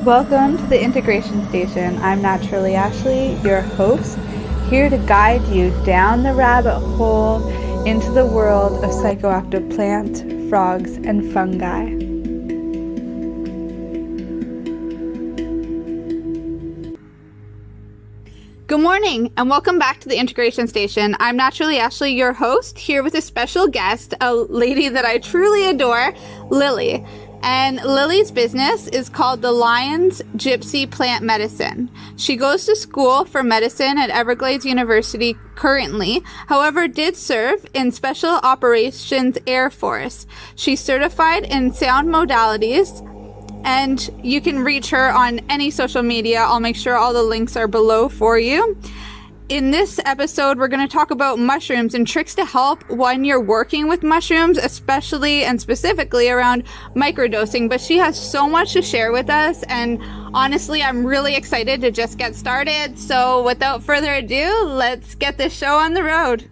Welcome to the Integration Station. I'm Naturally Ashley, your host, here to guide you down the rabbit hole into the world of psychoactive plants, frogs, and fungi. Good morning, and welcome back to the Integration Station. I'm Naturally Ashley, your host, here with a special guest, a lady that I truly adore, Lily. And Lily's business is called the Lion's Gypsy Plant Medicine. She goes to school for medicine at Everglades University currently, however, did serve in Special Operations Air Force. She's certified in sound modalities, and you can reach her on any social media. I'll make sure all the links are below for you. In this episode, we're going to talk about mushrooms and tricks to help when you're working with mushrooms, especially and specifically around microdosing. But she has so much to share with us, and honestly, I'm really excited to just get started. So without further ado, let's get this show on the road.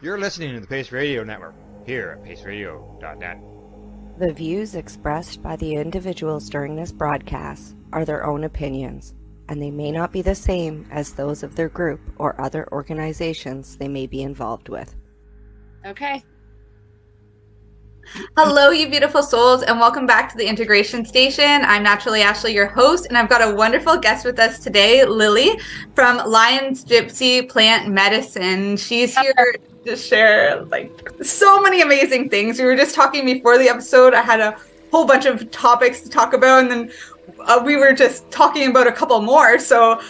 You're listening to the Pace Radio Network here at paceradio.net. The views expressed by the individuals during this broadcast are their own opinions, and they may not be the same as those of their group or other organizations they may be involved with. Okay. Hello, you beautiful souls, and welcome back to the Integration Station. I'm Naturally Ashley, your host, and I've got a wonderful guest with us today, Lily from Lion's Gypsy Plant Medicine. She's here to share so many amazing things. We were just talking before the episode. I had a whole bunch of topics to talk about, and then we were just talking about a couple more. So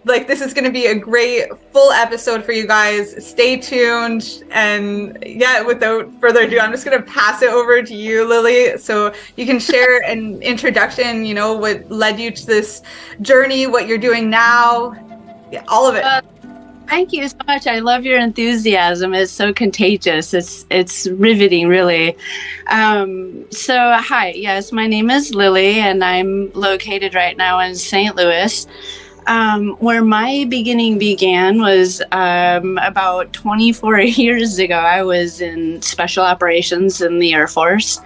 this is going to be a great full episode for you guys. Stay tuned. And yeah, without further ado, I'm just going to pass it over to you, Lily, so you can share an introduction, what led you to this journey, what you're doing now, all of it. Thank you so much. I love your enthusiasm. It's so contagious. It's riveting, really. So hi, yes, my name is Lily, and I'm located right now in St. Louis. Where my beginning began was about 24 years ago. I was in special operations in the Air Force.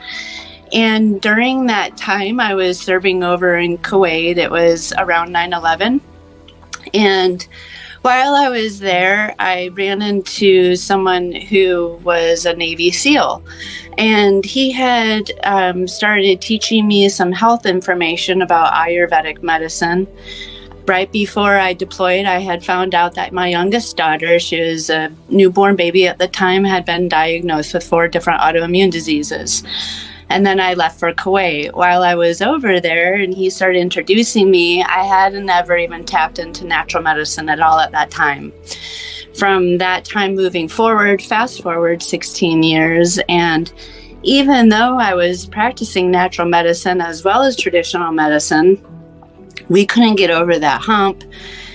And during that time, I was serving over in Kuwait. It was around 9/11. And while I was there, I ran into someone who was a Navy SEAL, and he had started teaching me some health information about Ayurvedic medicine. Right before I deployed, I had found out that my youngest daughter, she was a newborn baby at the time, had been diagnosed with 4 different autoimmune diseases. And then I left for Kuwait. While I was over there and he started introducing me, I hadn't ever even tapped into natural medicine at all at that time. From that time moving forward, fast forward 16 years, and even though I was practicing natural medicine as well as traditional medicine, we couldn't get over that hump.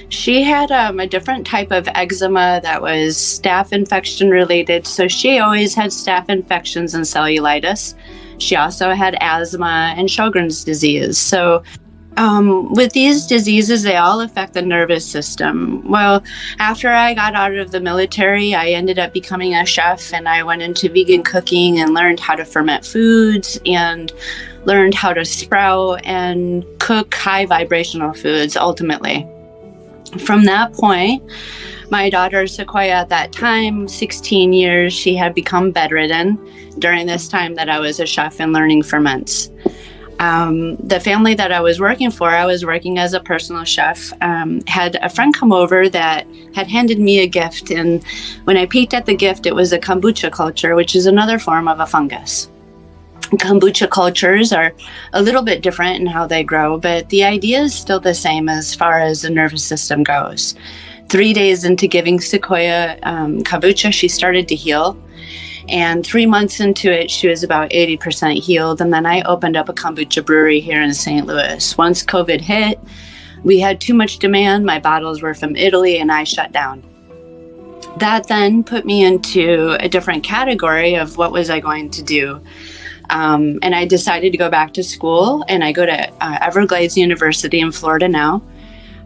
She had a different type of eczema that was staph infection related, so she always had staph infections and cellulitis. She also had asthma and Sjogren's disease. So with these diseases, they all affect the nervous system. Well, after I got out of the military, I ended up becoming a chef, and I went into vegan cooking and learned how to ferment foods and learned how to sprout and cook high vibrational foods ultimately. From that point, my daughter Sequoia at that time, 16 years, she had become bedridden during this time that I was a chef and learning ferments. The family that I was working for, I was working as a personal chef, had a friend come over that had handed me a gift. And when I peeked at the gift, it was a kombucha culture, which is another form of a fungus. Kombucha cultures are a little bit different in how they grow, but the idea is still the same as far as the nervous system goes. 3 days into giving Sequoia kombucha, she started to heal. And 3 months into it, she was about 80% healed. And then I opened up a kombucha brewery here in St. Louis. Once COVID hit, we had too much demand. My bottles were from Italy, and I shut down. That then put me into a different category of what was I going to do. And I decided to go back to school, and I go to Everglades University in Florida now.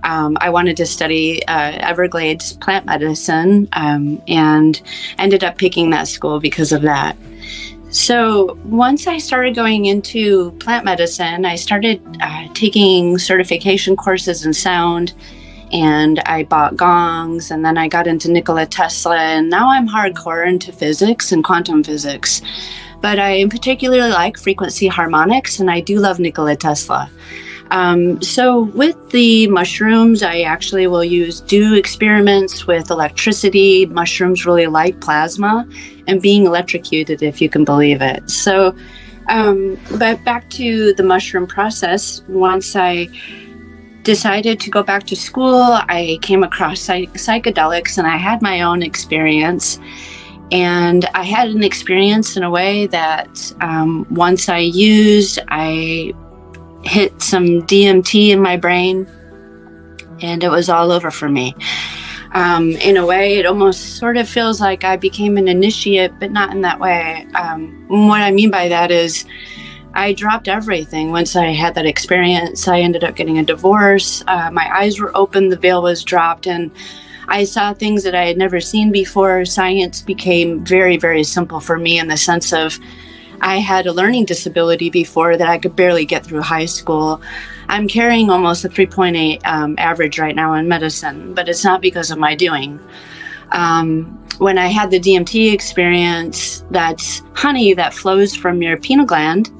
I wanted to study Everglades plant medicine and ended up picking that school because of that. So once I started going into plant medicine, I started taking certification courses in sound, and I bought gongs, and then I got into Nikola Tesla, and now I'm hardcore into physics and quantum physics. But I particularly like frequency harmonics, and I do love Nikola Tesla. So with the mushrooms, I actually will do experiments with electricity. Mushrooms really like plasma and being electrocuted, if you can believe it. So, but back to the mushroom process, once I decided to go back to school, I came across psychedelics, and I had my own experience. And I had an experience in a way that once I hit some DMT in my brain, and it was all over for me. In a way, it almost sort of feels like I became an initiate, but not in that way. What I mean by that is I dropped everything. Once I had that experience, I ended up getting a divorce. My eyes were open, the veil was dropped, and I saw things that I had never seen before. Science became very, very simple for me in the sense of I had a learning disability before that I could barely get through high school. I'm carrying almost a 3.8 average right now in medicine, but it's not because of my doing. When I had the DMT experience, that's honey that flows from your pineal gland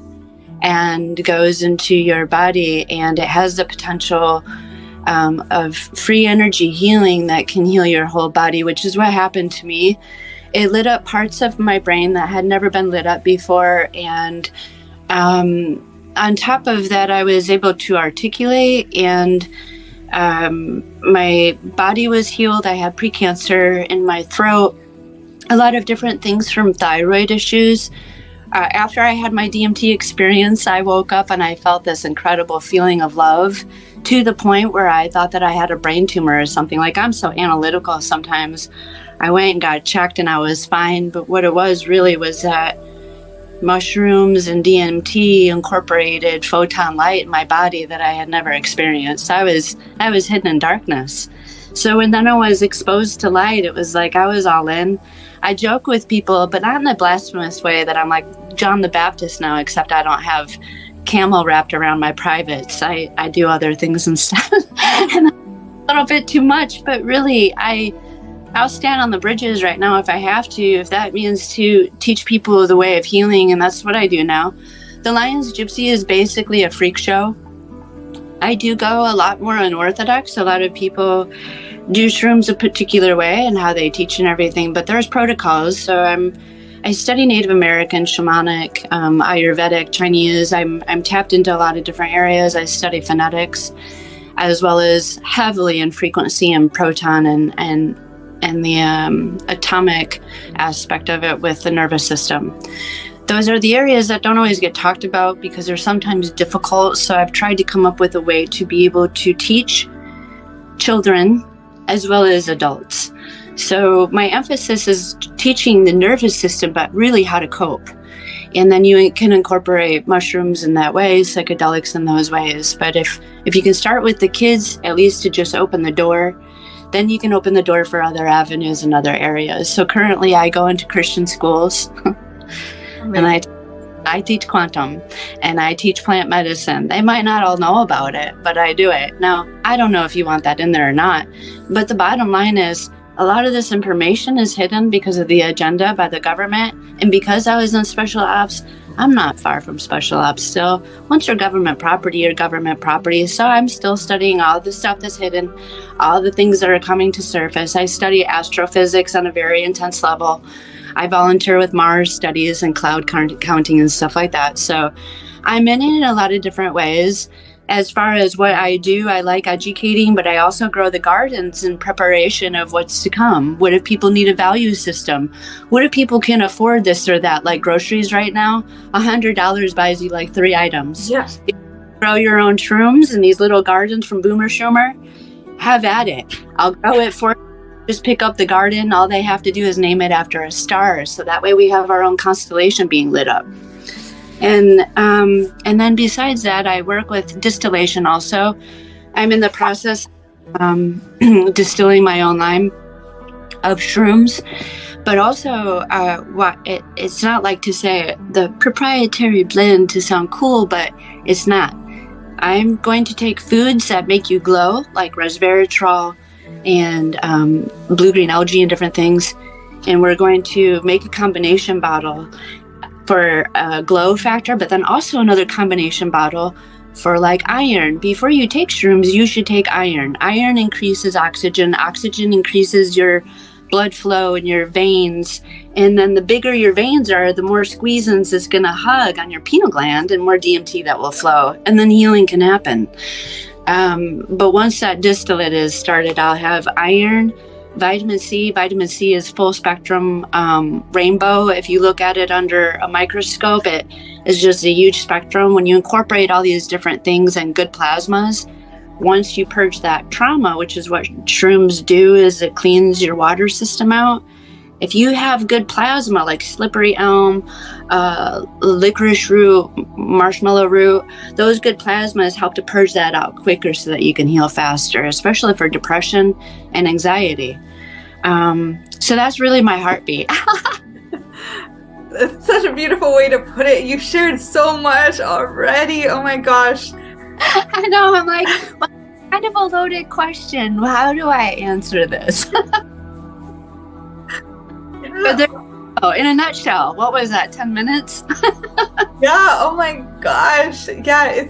and goes into your body, and it has the potential of free energy healing that can heal your whole body, which is what happened to me. It lit up parts of my brain that had never been lit up before. And on top of that, I was able to articulate, and my body was healed. I had precancer in my throat, a lot of different things from thyroid issues. After I had my DMT experience, I woke up and I felt this incredible feeling of love, to the point where I thought that I had a brain tumor or something. Like, I'm so analytical sometimes. I went and got checked and I was fine, but what it was really was that mushrooms and DMT incorporated photon light in my body that I had never experienced. I was hidden in darkness. So when then I was exposed to light, it was like I was all in. I joke with people, but not in a blasphemous way that I'm like John the Baptist now, except I don't have camel wrapped around my privates. I do other things instead. And a little bit too much, but really I'll stand on the bridges right now if I have to, if that means to teach people the way of healing, and that's what I do now. The Lion's Gypsy is basically a freak show. I do go a lot more unorthodox. A lot of people do shrooms a particular way and how they teach and everything, but there's protocols. So I study Native American, shamanic, Ayurvedic, Chinese. I'm tapped into a lot of different areas. I study phonetics, as well as heavily in frequency and proton and the atomic aspect of it with the nervous system. Those are the areas that don't always get talked about because they're sometimes difficult. So I've tried to come up with a way to be able to teach children as well as adults. So my emphasis is teaching the nervous system, but really how to cope. And then you can incorporate mushrooms in that way, psychedelics in those ways. But if you can start with the kids, at least to just open the door, then you can open the door for other avenues and other areas. So currently I go into Christian schools and I teach quantum and I teach plant medicine. They might not all know about it, but I do it. Now, I don't know if you want that in there or not, but the bottom line is a lot of this information is hidden because of the agenda by the government. And because I was in special ops, I'm not far from special ops still. Once you're government property, you're government property. So I'm still studying all the stuff that's hidden, all the things that are coming to surface. I study astrophysics on a very intense level. I volunteer with Mars studies and cloud counting and stuff like that. So I'm in it in a lot of different ways. As far as what I do, I like educating, but I also grow the gardens in preparation of what's to come. What if people need a value system? What if people can afford this or that? Like groceries right now, $100 buys you like 3 items. Yes. If you grow your own shrooms in these little gardens from Boomer Schumer, have at it. I'll grow it for you. Just pick up the garden. All they have to do is name it after a star. So that way we have our own constellation being lit up. And then besides that, I work with distillation also. I'm in the process distilling my own line of shrooms. But also, it's not like to say the proprietary blend to sound cool, but it's not. I'm going to take foods that make you glow, like resveratrol and blue-green algae and different things. And we're going to make a combination bottle for a glow factor, but then also another combination bottle for like iron. Before you take shrooms, you should take iron. Iron increases oxygen. Oxygen increases your blood flow in your veins. And then the bigger your veins are, the more squeezins is going to hug on your pineal gland and more DMT that will flow. And then healing can happen. But once that distillate is started, I'll have iron, vitamin C. Vitamin C is full spectrum rainbow. If you look at it under a microscope, it is just a huge spectrum. When you incorporate all these different things and good plasmas, once you purge that trauma, which is what shrooms do, is it cleans your water system out. If you have good plasma like slippery elm, licorice root, marshmallow root, those good plasmas help to purge that out quicker so that you can heal faster, especially for depression and anxiety. So that's really my heartbeat. It's such a beautiful way to put it. You shared so much already. Oh my gosh. I know. I'm like, well, kind of a loaded question. How do I answer this? But in a nutshell, what was that? 10 minutes? Yeah. Oh my gosh. Yeah.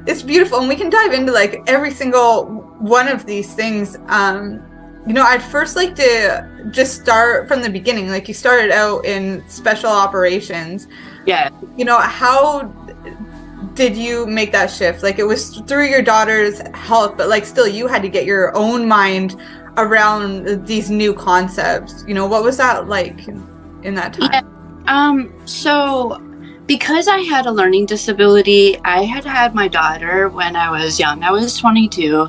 It's beautiful, and we can dive into like every single one of these things. I'd first like to just start from the beginning. Like, you started out in special operations. Yeah. How did you make that shift? Like, it was through your daughter's help, but like still you had to get your own mind around these new concepts. What was that like in that time? Yeah. So because I had a learning disability, I had my daughter when I was young. I was 22,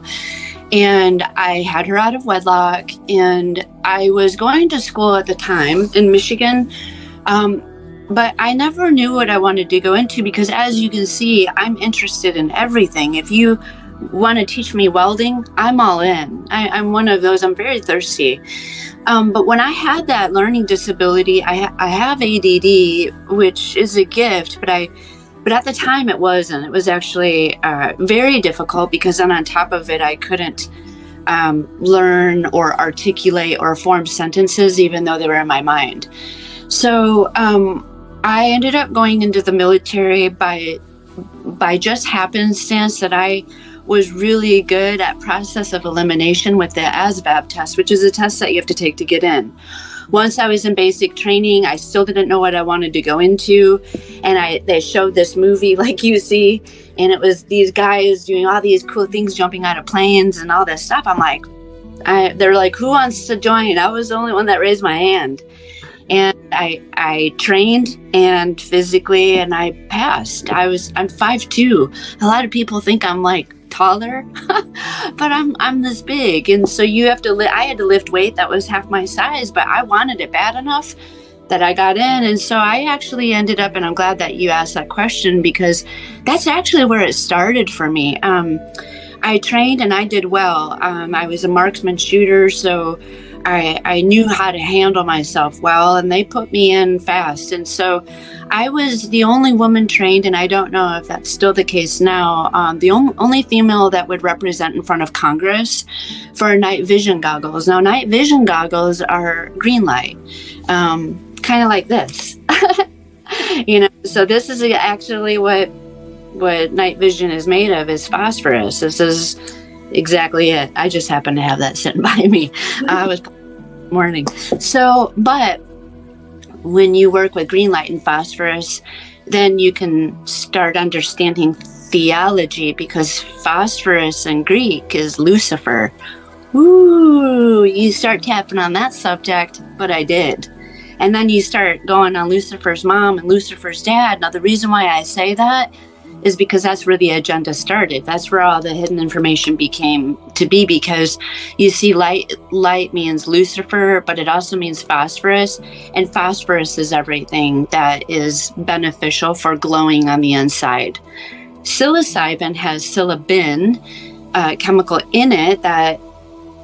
and I had her out of wedlock, and I was going to school at the time in Michigan. But I never knew what I wanted to go into because, as you can see, I'm interested in everything. If you want to teach me welding, I'm all in. I'm one of those. I'm very thirsty. But when I had that learning disability, I have ADD, which is a gift, but at the time it wasn't. It was actually very difficult because then on top of it, I couldn't learn or articulate or form sentences, even though they were in my mind. So I ended up going into the military by just happenstance that I was really good at process of elimination with the ASVAB test, which is a test that you have to take to get in. Once I was in basic training, I still didn't know what I wanted to go into. And they showed this movie like you see, and it was these guys doing all these cool things, jumping out of planes and all this stuff. I'm like, they're like, who wants to join? I was the only one that raised my hand. And I trained and physically, and I passed. I'm 5'2". A lot of people think I'm like taller, but I'm this big. And so you have to, I had to lift weight that was half my size, but I wanted it bad enough that I got in. And so I actually ended up, and I'm glad that you asked that question because that's actually where it started for me. I trained and I did well. I was a marksman shooter, so I knew how to handle myself well, and they put me in fast. And so I was the only woman trained, and I don't know if that's still the case now, the only female that would represent in front of Congress for night vision goggles. Now, night vision goggles are green light, kind of like this. So this is actually what night vision is made of, is phosphorus. This is exactly it. I just happen to have that sitting by me. I was morning. So, but when you work with green light and phosphorus, then you can start understanding theology, because phosphorus in Greek is Lucifer. Ooh, you start tapping on that subject, but I did. And then you start going on Lucifer's mom and Lucifer's dad. Now, the reason why I say that is because that's where the agenda started. That's where all the hidden information became to be, because you see, light means Lucifer, but it also means phosphorus, and phosphorus is everything that is beneficial for glowing on the inside. Psilocybin has psilocybin chemical in it that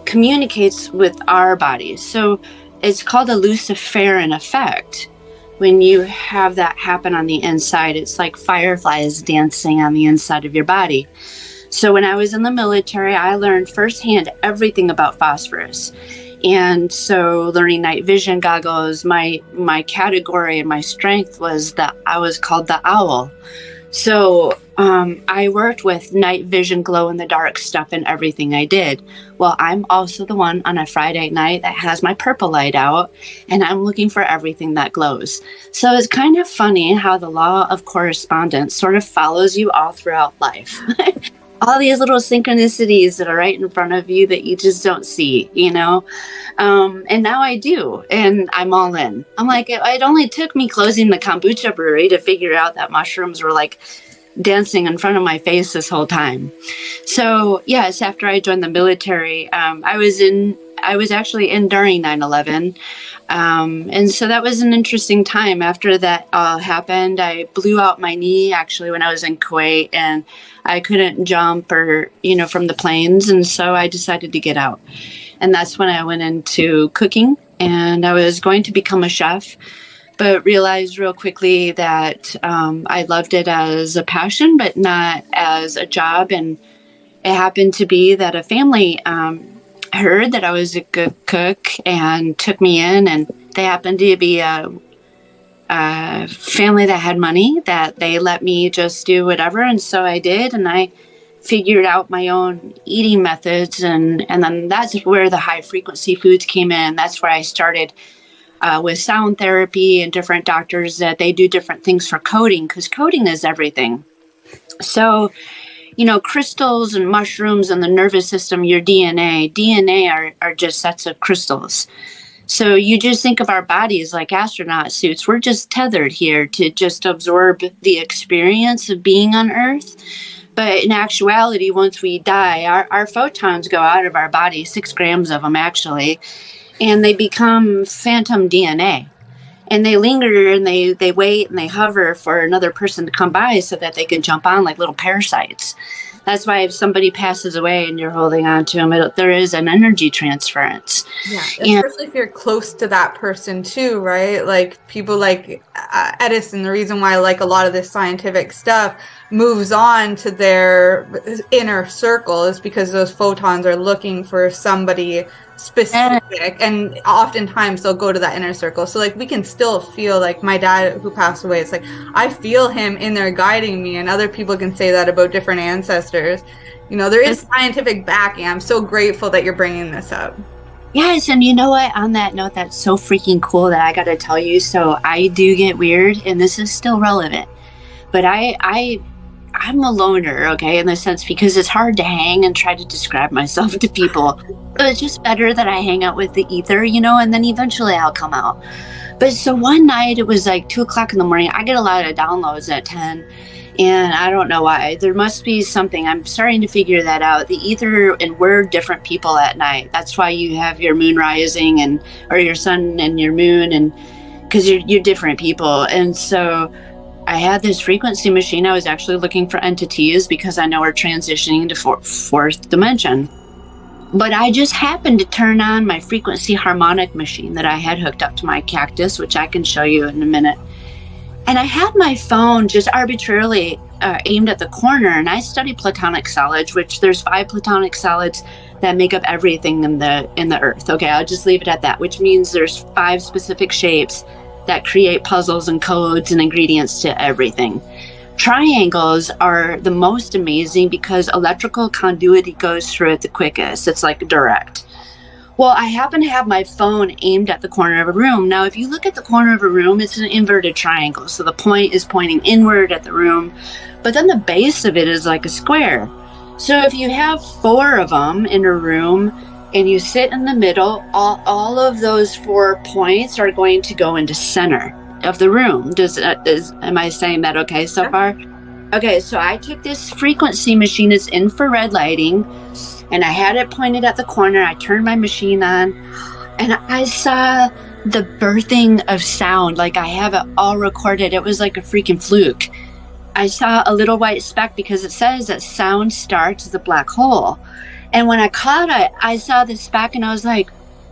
communicates with our bodies. So it's called a Luciferian effect. When you have that happen on the inside, it's like fireflies dancing on the inside of your body. So when I was in the military, I learned firsthand everything about phosphorus. And so learning night vision goggles, my category and my strength was that I was called the owl. So I worked with night vision, glow in the dark stuff in everything I did. Well, I'm also the one on a Friday night that has my purple light out, and I'm looking for everything that glows. So it's kind of funny how the law of correspondence sort of follows you all throughout life. All these little synchronicities that are right in front of you that you just don't see, you know? And now I do, and I'm all in. I'm like, it only took me closing the kombucha brewery to figure out that mushrooms were like dancing in front of my face this whole time. So yes, after I joined the military, I was actually in during 9/11. And so that was an interesting time. After that happened, I blew out my knee actually when I was in Kuwait, and I couldn't jump or, from the planes. And so I decided to get out. And that's when I went into cooking, and I was going to become a chef, but realized real quickly that I loved it as a passion, but not as a job. And it happened to be that a family heard that I was a good cook and took me in, and they happened to be a family that had money that they let me just do whatever. And so I did, and I figured out my own eating methods, and then that's where the high frequency foods came in. That's where I started with sound therapy and different doctors that they do different things for coding, because coding is everything. So crystals and mushrooms and the nervous system, your DNA are just sets of crystals. So you just think of our bodies like astronaut suits. We're just tethered here to just absorb the experience of being on Earth. But in actuality, once we die, our photons go out of our body, 6 grams of them actually, and they become phantom DNA. And they linger and they wait and they hover for another person to come by so that they can jump on like little parasites. That's why if somebody passes away and you're holding on to them, there is an energy transference. Yeah, especially if you're close to that person too, right? Like people like Edison, the reason why like a lot of this scientific stuff moves on to their inner circle is because those photons are looking for somebody specific, and oftentimes they'll go to that inner circle. So like we can still feel, like my dad who passed away, it's like I feel him in there guiding me, and other people can say that about different ancestors. There is scientific backing. I'm so grateful that you're bringing this up. Yes, and you know what? On that note, that's so freaking cool that I got to tell you. So I do get weird, and this is still relevant, but I'm a loner, okay, in the sense because it's hard to hang and try to describe myself to people. But it's just better that I hang out with the ether, and then eventually I'll come out. But so one night it was like 2:00 in the morning. I get a lot of downloads at 10, and I don't know why. There must be something. I'm starting to figure that out. The ether, and we're different people at night. That's why you have your moon rising or your sun and your moon, and because you're different people. And so I had this frequency machine. I was actually looking for entities because I know we're transitioning to fourth dimension. But I just happened to turn on my frequency harmonic machine that I had hooked up to my cactus, which I can show you in a minute. And I had my phone just arbitrarily aimed at the corner, and I study platonic solids, which there's 5 platonic solids that make up everything in the earth. Okay, I'll just leave it at that, which means there's 5 specific shapes that create puzzles and codes and ingredients to everything. Triangles are the most amazing because electrical conduity goes through it the quickest. It's like direct. Well, I happen to have my phone aimed at the corner of a room. Now, if you look at the corner of a room, it's an inverted triangle. So the point is pointing inward at the room, but then the base of it is like a square. So if you have 4 of them in a room and you sit in the middle, all of those 4 points are going to go into center of the room. Am I saying that okay so far? Okay, so I took this frequency machine, it's infrared lighting, and I had it pointed at the corner. I turned my machine on, and I saw the birthing of sound. Like I have it all recorded. It was like a freaking fluke. I saw a little white speck because it says that sound starts as a black hole. And when I caught it, I saw the speck and I was like,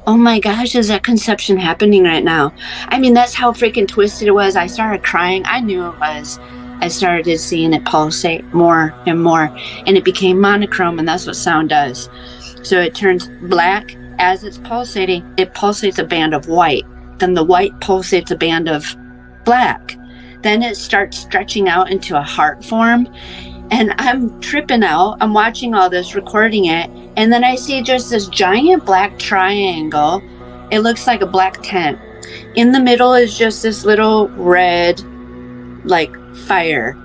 oh my gosh, is that conception happening right now? I mean, that's how freaking twisted it was. I started crying. I knew it was. I started seeing it pulsate more and more, and it became monochrome, and that's what sound does. So it turns black as it's pulsating. It pulsates a band of white. Then the white pulsates a band of black. Then it starts stretching out into a heart form. And I'm tripping out. I'm watching all this, recording it. And then I see just this giant black triangle. It looks like a black tent. In the middle is just this little red, like, fire.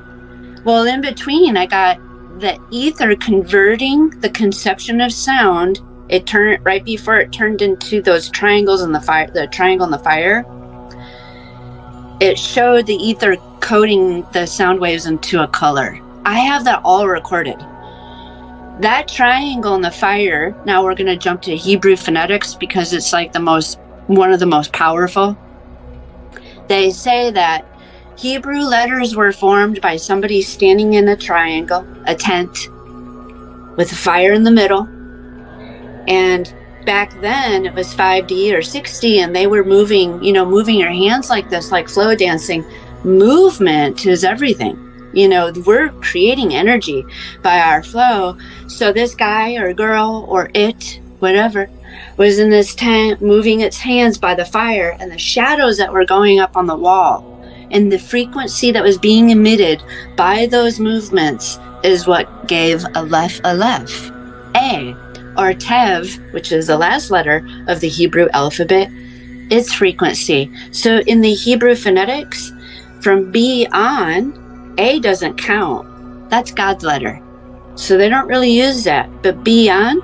Well, in between, I got the ether converting the conception of sound. It turned right before it turned into those triangles in the fire, the triangle in the fire. It showed the ether coding the sound waves into a color. I have that all recorded. That triangle in the fire, now we're going to jump to Hebrew phonetics because it's like one of the most powerful. They say that Hebrew letters were formed by somebody standing in a triangle, a tent, with a fire in the middle. And back then it was 5D or 6D, and they were moving your hands like this, like flow dancing. Movement is everything. We're creating energy by our flow. So this guy or girl or it, whatever, was in this tent moving its hands by the fire, and the shadows that were going up on the wall and the frequency that was being emitted by those movements is what gave Aleph. A, or Tev, which is the last letter of the Hebrew alphabet, its frequency. So in the Hebrew phonetics, from B on, A doesn't count. That's God's letter. So they don't really use that. But B on,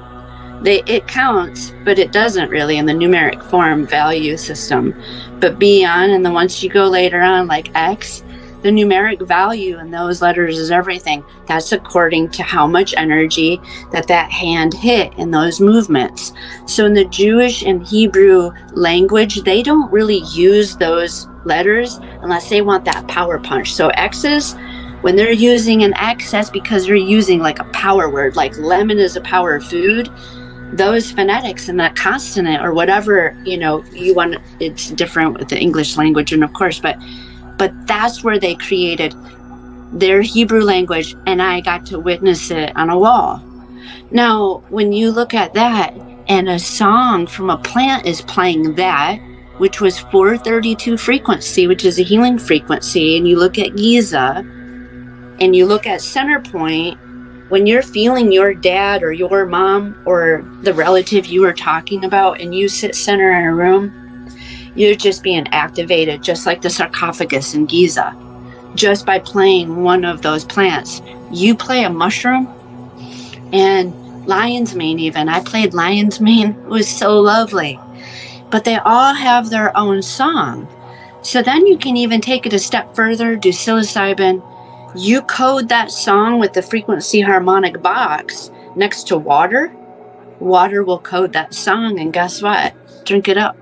it counts, but it doesn't really in the numeric form value system. But B on, and then once you go later on, like X, the numeric value in those letters is everything. That's according to how much energy that hand hit in those movements. So in the Jewish and Hebrew language, they don't really use those letters unless they want that power punch. So X's, when they're using an X, that's because they're using like a power word, like lemon is a power food. Those phonetics and that consonant or whatever, you want, it's different with the English language, and of course, but that's where they created their Hebrew language, and I got to witness it on a wall. Now, when you look at that, and a song from a plant is playing that, which was 432 frequency, which is a healing frequency, and you look at Giza, and you look at center point, when you're feeling your dad or your mom or the relative you were talking about, and you sit center in a room, you're just being activated, just like the sarcophagus in Giza, just by playing one of those plants. You play a mushroom, and lion's mane even. I played lion's mane. It was so lovely. But they all have their own song. So then you can even take it a step further, do psilocybin. You code that song with the frequency harmonic box next to water. Water will code that song, and guess what? Drink it up.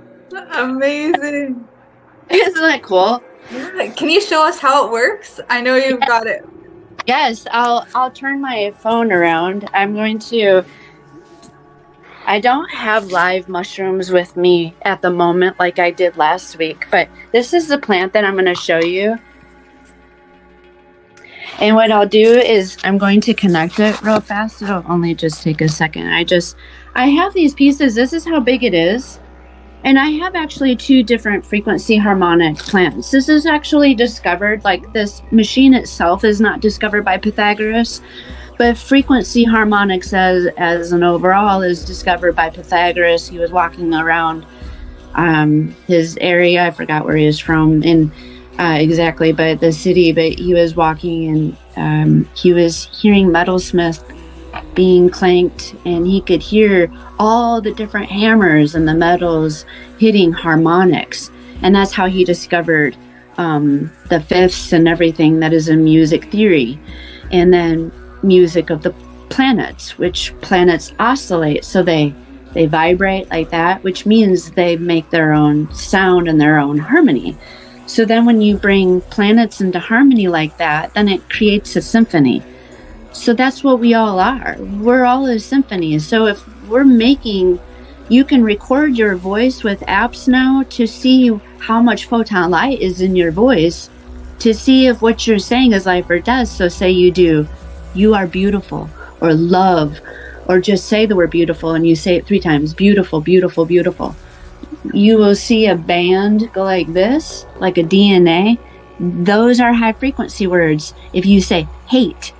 Amazing. Isn't that cool? Yeah. Can you show us how it works? I know you've got it. Yes, I'll turn my phone around. I don't have live mushrooms with me at the moment like I did last week, but this is the plant that I'm going to show you. And what I'll do is I'm going to connect it real fast. It'll only just take a second. I have these pieces. This is how big it is. And I have actually 2 different frequency harmonic plants. This is actually discovered, like this machine itself is not discovered by Pythagoras, but frequency harmonics as an overall is discovered by Pythagoras. He was walking around his area. I forgot where he was from exactly, but the city, but he was walking and he was hearing metalsmith being clanked, and he could hear all the different hammers and the metals hitting harmonics, and that's how he discovered the fifths and everything that is in music theory. And then music of the planets, which planets oscillate, so they vibrate like that, which means they make their own sound and their own harmony. So then when you bring planets into harmony like that, then it creates a symphony. So that's what we all are. We're all a symphony. So if we're making You can record your voice with apps now to see how much photon light is in your voice, to see if what you're saying is life or death. So say you do, you are beautiful, or love, or just say the word beautiful and you say it 3 times, beautiful, beautiful, beautiful. You will see a band go like this, like a DNA. Those are high frequency words. If you say hate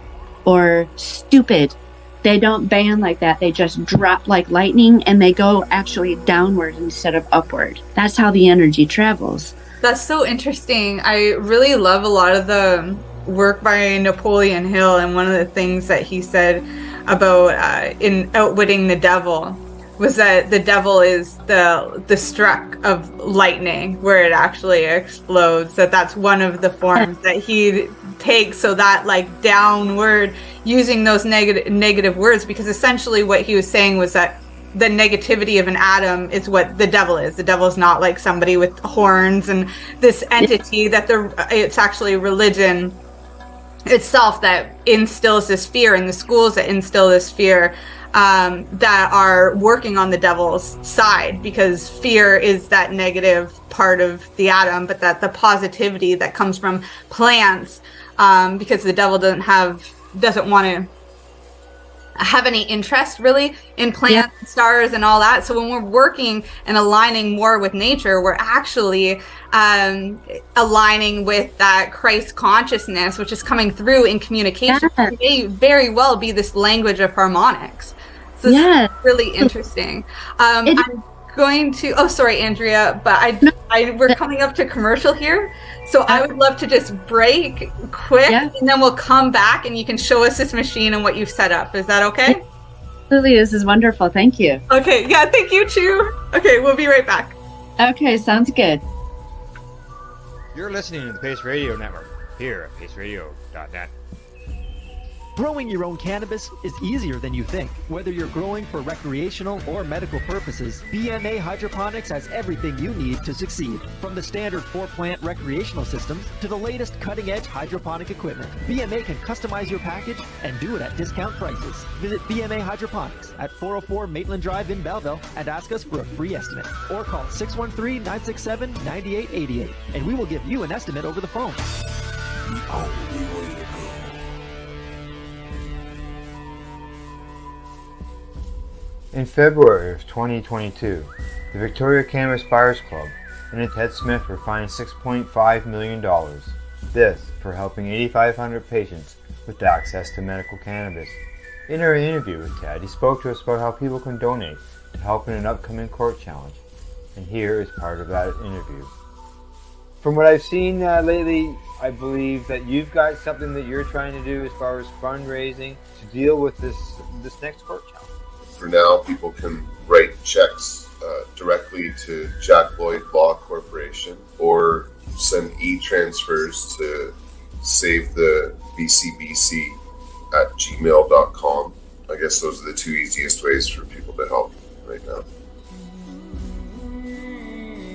or stupid, they don't band like that. They just drop like lightning, and they go actually downward instead of upward. That's how the energy travels. That's so interesting. I really love a lot of the work by Napoleon Hill, and one of the things that he said about in Outwitting the Devil was that the devil is the struck of lightning, where it actually explodes. That's one of the forms that he takes. So that like downward, using those negative words, because essentially what he was saying was that the negativity of an atom is what the devil is. The devil is not like somebody with horns and this entity, that it's actually religion itself that instills this fear, and the schools that instill this fear that are working on the devil's side, because fear is that negative part of the atom, but that the positivity that comes from plants, because the devil doesn't want to have any interest really in plants, stars, and all that. So when we're working and aligning more with nature, we're actually aligning with that Christ consciousness, which is coming through in communication. It may very well be this language of harmonics. So this is really interesting. I'm going to, oh, sorry, Andrea, but we're coming up to commercial here. So I would love to just break quick, and then we'll come back and you can show us this machine and what you've set up. Is that okay? Absolutely. This is wonderful. Thank you. Okay. Yeah. Thank you, too. Okay. We'll be right back. Okay. Sounds good. You're listening to the Pace Radio Network here at paceradio.net. Growing your own cannabis is easier than you think. Whether you're growing for recreational or medical purposes, BMA Hydroponics has everything you need to succeed. From the standard 4-plant recreational systems to the latest cutting-edge hydroponic equipment, BMA can customize your package and do it at discount prices. Visit BMA Hydroponics at 404 Maitland Drive in Belleville and ask us for a free estimate. Or call 613-967-9888 and we will give you an estimate over the phone. The only way to go. In February of 2022, the Victoria Cannabis Buyers Club and Ted Smith were fined $6.5 million. This for helping 8,500 patients with access to medical cannabis. In our interview with Ted, he spoke to us about how people can donate to help in an upcoming court challenge. And here is part of that interview. From what I've seen lately, I believe that you've got something that you're trying to do as far as fundraising to deal with this next court challenge. For now, people can write checks directly to Jack Lloyd Law Corporation or send e-transfers to savethebcbc at gmail.com. I guess those are the 2 easiest ways for people to help right now.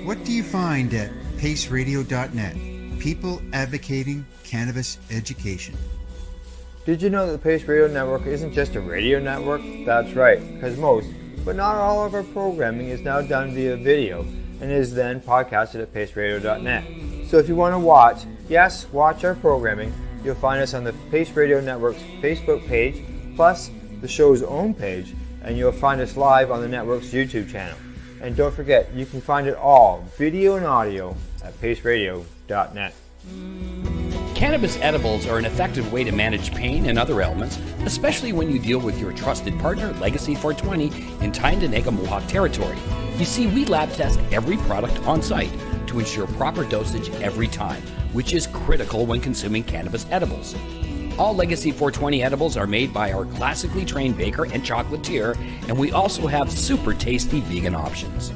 What do you find at paceradio.net? People advocating cannabis education. Did you know that the Pace Radio Network isn't just a radio network? That's right, because most, but not all of our programming is now done via video and is then podcasted at paceradio.net. So if you want to watch our programming, you'll find us on the Pace Radio Network's Facebook page, plus the show's own page, and you'll find us live on the network's YouTube channel. And don't forget, you can find it all, video and audio, at paceradio.net. Cannabis edibles are an effective way to manage pain and other ailments, especially when you deal with your trusted partner, Legacy 420, in Tyendinaga Mohawk territory. You see, we lab test every product on site to ensure proper dosage every time, which is critical when consuming cannabis edibles. All Legacy 420 edibles are made by our classically trained baker and chocolatier, and we also have super tasty vegan options.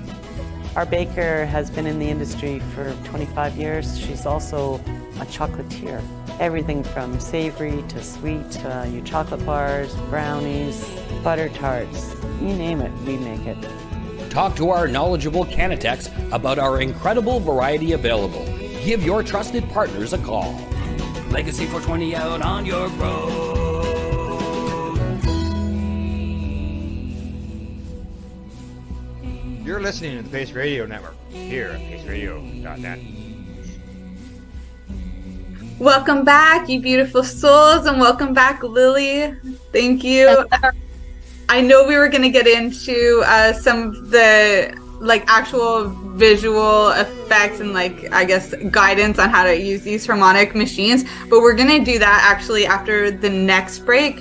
Our baker has been in the industry for 25 years. She's also a chocolatier. Everything from savory to sweet, your chocolate bars, brownies, butter tarts, you name it, we make it. Talk to our knowledgeable Cannatex about our incredible variety available. Give your trusted partners a call. Legacy 420 out on your road. You're listening to the Pace Radio Network here at paceradio.net. Welcome back, you beautiful souls, and welcome back, Lily. Thank you. I know we were going to get into some of the actual visual effects and I guess guidance on how to use these harmonic machines, but we're going to do that actually after the next break.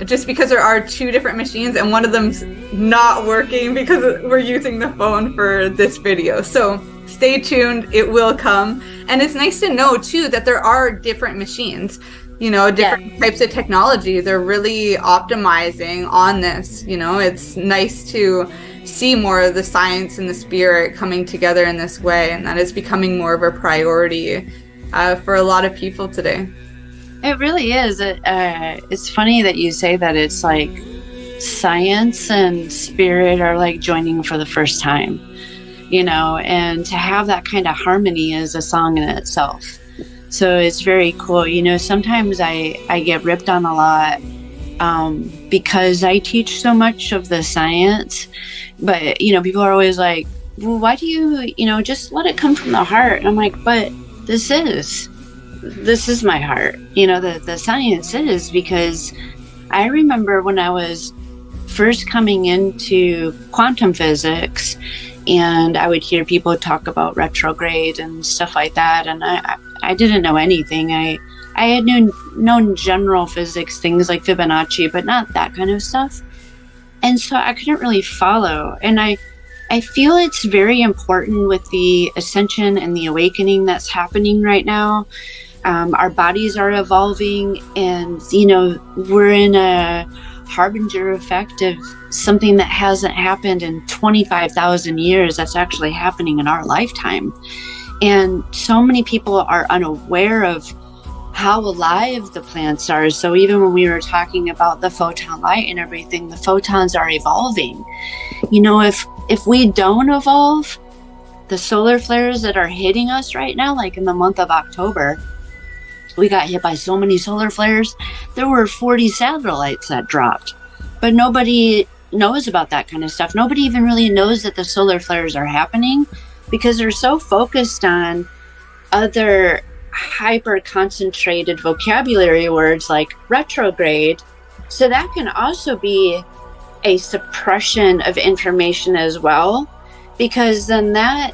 Just because there are two different machines and one of them's not working because we're using the phone for this video. So stay tuned, it will come. And it's nice to know too that there are different machines, different types of technology. They're really optimizing on this. It's nice to see more of the science and the spirit coming together in this way, and that is becoming more of a priority for a lot of people today. It really is. It's funny that you say that. It's like science and spirit are joining for the first time, and to have that kind of harmony is a song in itself. So it's very cool. Sometimes I get ripped on a lot because I teach so much of the science, but, people are always like, well, why do you, just let it come from the heart? And I'm like, but this is my heart. The science is, because I remember when I was first coming into quantum physics and I would hear people talk about retrograde and stuff like that. And I didn't know anything. I had known general physics, things like Fibonacci, but not that kind of stuff. And so I couldn't really follow. And I feel it's very important with the ascension and the awakening that's happening right now. Our bodies are evolving, and, we're in a harbinger effect of something that hasn't happened in 25,000 years that's actually happening in our lifetime. And so many people are unaware of how alive the plants are. So even when we were talking about the photon light and everything, the photons are evolving. If we don't evolve, the solar flares that are hitting us right now, like in the month of October, we got hit by so many solar flares. There were 40 satellites that dropped, but nobody knows about that kind of stuff. Nobody even really knows that the solar flares are happening because they're so focused on other hyper concentrated vocabulary words like retrograde. So that can also be a suppression of information as well, because then that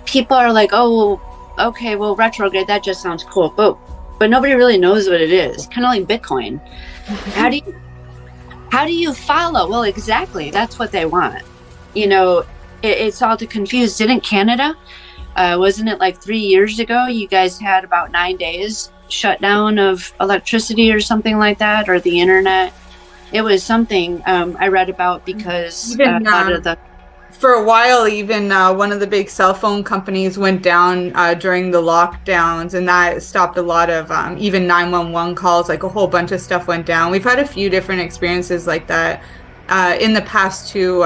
people are like, oh, okay, well, retrograde, that just sounds cool, but nobody really knows what it is. Kind of like Bitcoin. How do you follow? Well, exactly, that's what they want. It's all to confuse. Didn't Canada, wasn't it 3 years ago, you guys had about 9 days shutdown of electricity or something like that, or the internet? It was something I read about because for a while, even one of the big cell phone companies went down during the lockdowns, and that stopped a lot of even 911 calls. A whole bunch of stuff went down. We've had a few different experiences like that in the past too.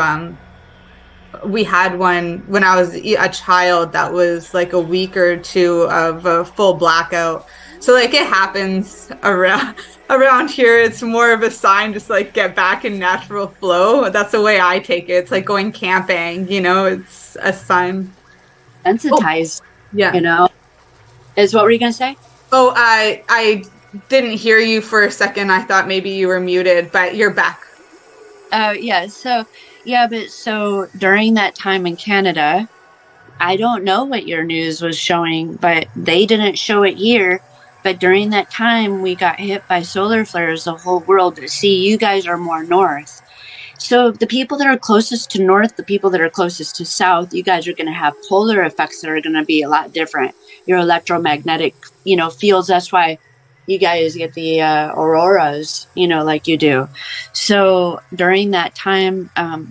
We had one when I was a child that was a week or two of a full blackout. So it happens around here. It's more of a sign, just get back in natural flow. That's the way I take it. It's like going camping, it's a sign. Sensitized, yeah. Is what were you going to say? Oh, I didn't hear you for a second. I thought maybe you were muted, but you're back. So during that time in Canada, I don't know what your news was showing, but they didn't show it here. But during that time, we got hit by solar flares, the whole world. See, you guys are more north. So the people that are closest to north, the people that are closest to south, you guys are going to have polar effects that are going to be a lot different. Your electromagnetic, fields. That's why you guys get the auroras, like you do. So during that time,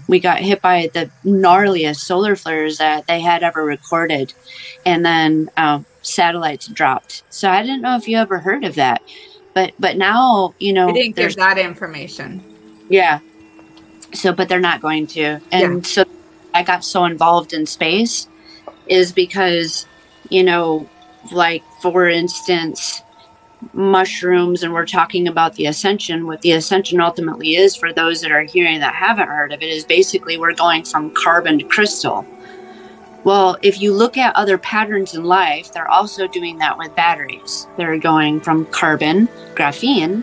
we got hit by the gnarliest solar flares that they had ever recorded. And then satellites dropped. So I didn't know if you ever heard of that. But now, they didn't give that information. Yeah. So, but they're not going to. And so I got so involved in space is because, for instance, mushrooms and we're talking about the ascension, what the ascension ultimately is, for those that are hearing that haven't heard of it, is basically we're going from carbon to crystal. Well, if you look at other patterns in life, they're also doing that with batteries. They're going from carbon, graphene,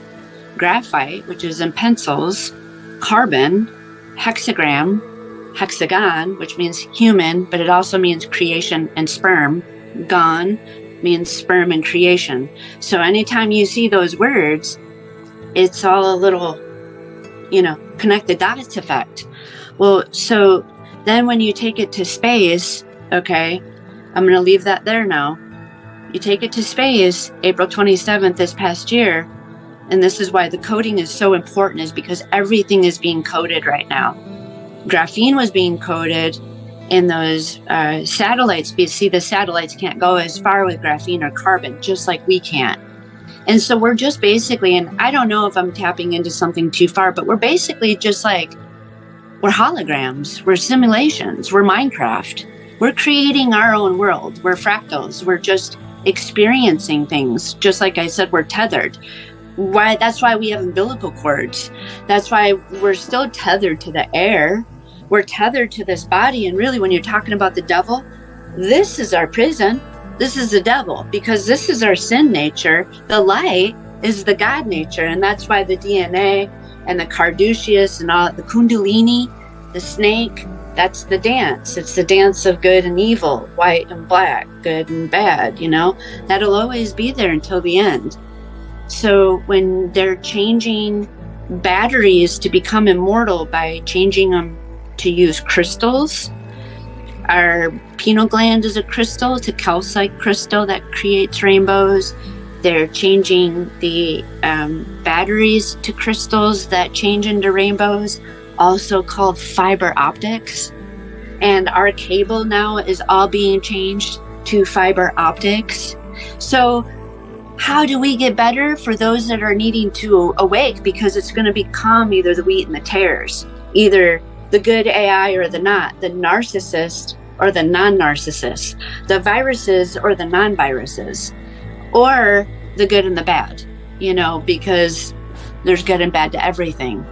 graphite, which is in pencils, carbon, hexagram, hexagon, which means human, but it also means creation, and sperm. Gon means sperm and creation. So anytime you see those words, it's all a little, connect the dots effect. Well, so then when you take it to space, okay, I'm going to leave that there now. You take it to space, April 27th this past year, and this is why the coding is so important, is because everything is being coded right now. Graphene was being coded in those satellites. But see, the satellites can't go as far with graphene or carbon, just like we can't. And so we're just basically, and I don't know if I'm tapping into something too far, but we're basically just like, we're holograms, we're simulations, we're Minecraft. We're creating our own world. We're fractals. We're just experiencing things. Just like I said, we're tethered. That's why we have umbilical cords. That's why we're still tethered to the air. We're tethered to this body. And really, when you're talking about the devil, this is our prison. This is the devil, because this is our sin nature. The light is the God nature. And that's why the DNA and the Carduceus and all the Kundalini, the snake, that's the dance. It's the dance of good and evil, white and black, good and bad, That'll always be there until the end. So when they're changing batteries to become immortal by changing them to use crystals, our pineal gland is a crystal. It's a calcite crystal that creates rainbows. They're changing the batteries to crystals that change into rainbows, also called fiber optics. And our cable now is all being changed to fiber optics. So how do we get better for those that are needing to awake? Because it's going to become either the wheat and the tares, either the good AI or the not, the narcissist or the non-narcissist, the viruses or the non-viruses, or the good and the bad, because there's good and bad to everything.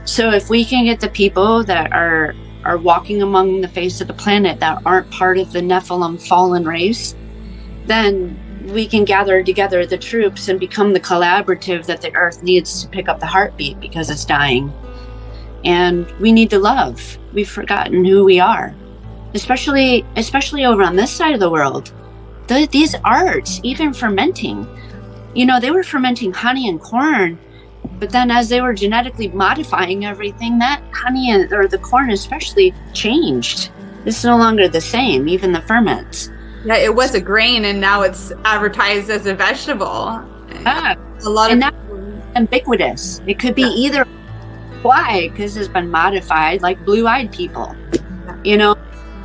So if we can get the people that are walking among the face of the planet that aren't part of the Nephilim fallen race, then we can gather together the troops and become the collaborative that the earth needs to pick up the heartbeat, because it's dying. And we need to love. We've forgotten who we are, especially over on this side of the world. These arts, even fermenting, they were fermenting honey and corn, but then as they were genetically modifying everything, that honey or the corn especially changed. It's no longer the same, even the ferments. Yeah, it was a grain, and now it's advertised as a vegetable. A lot of that ubiquitous. It could be either. Why? Because it's been modified, like blue-eyed people.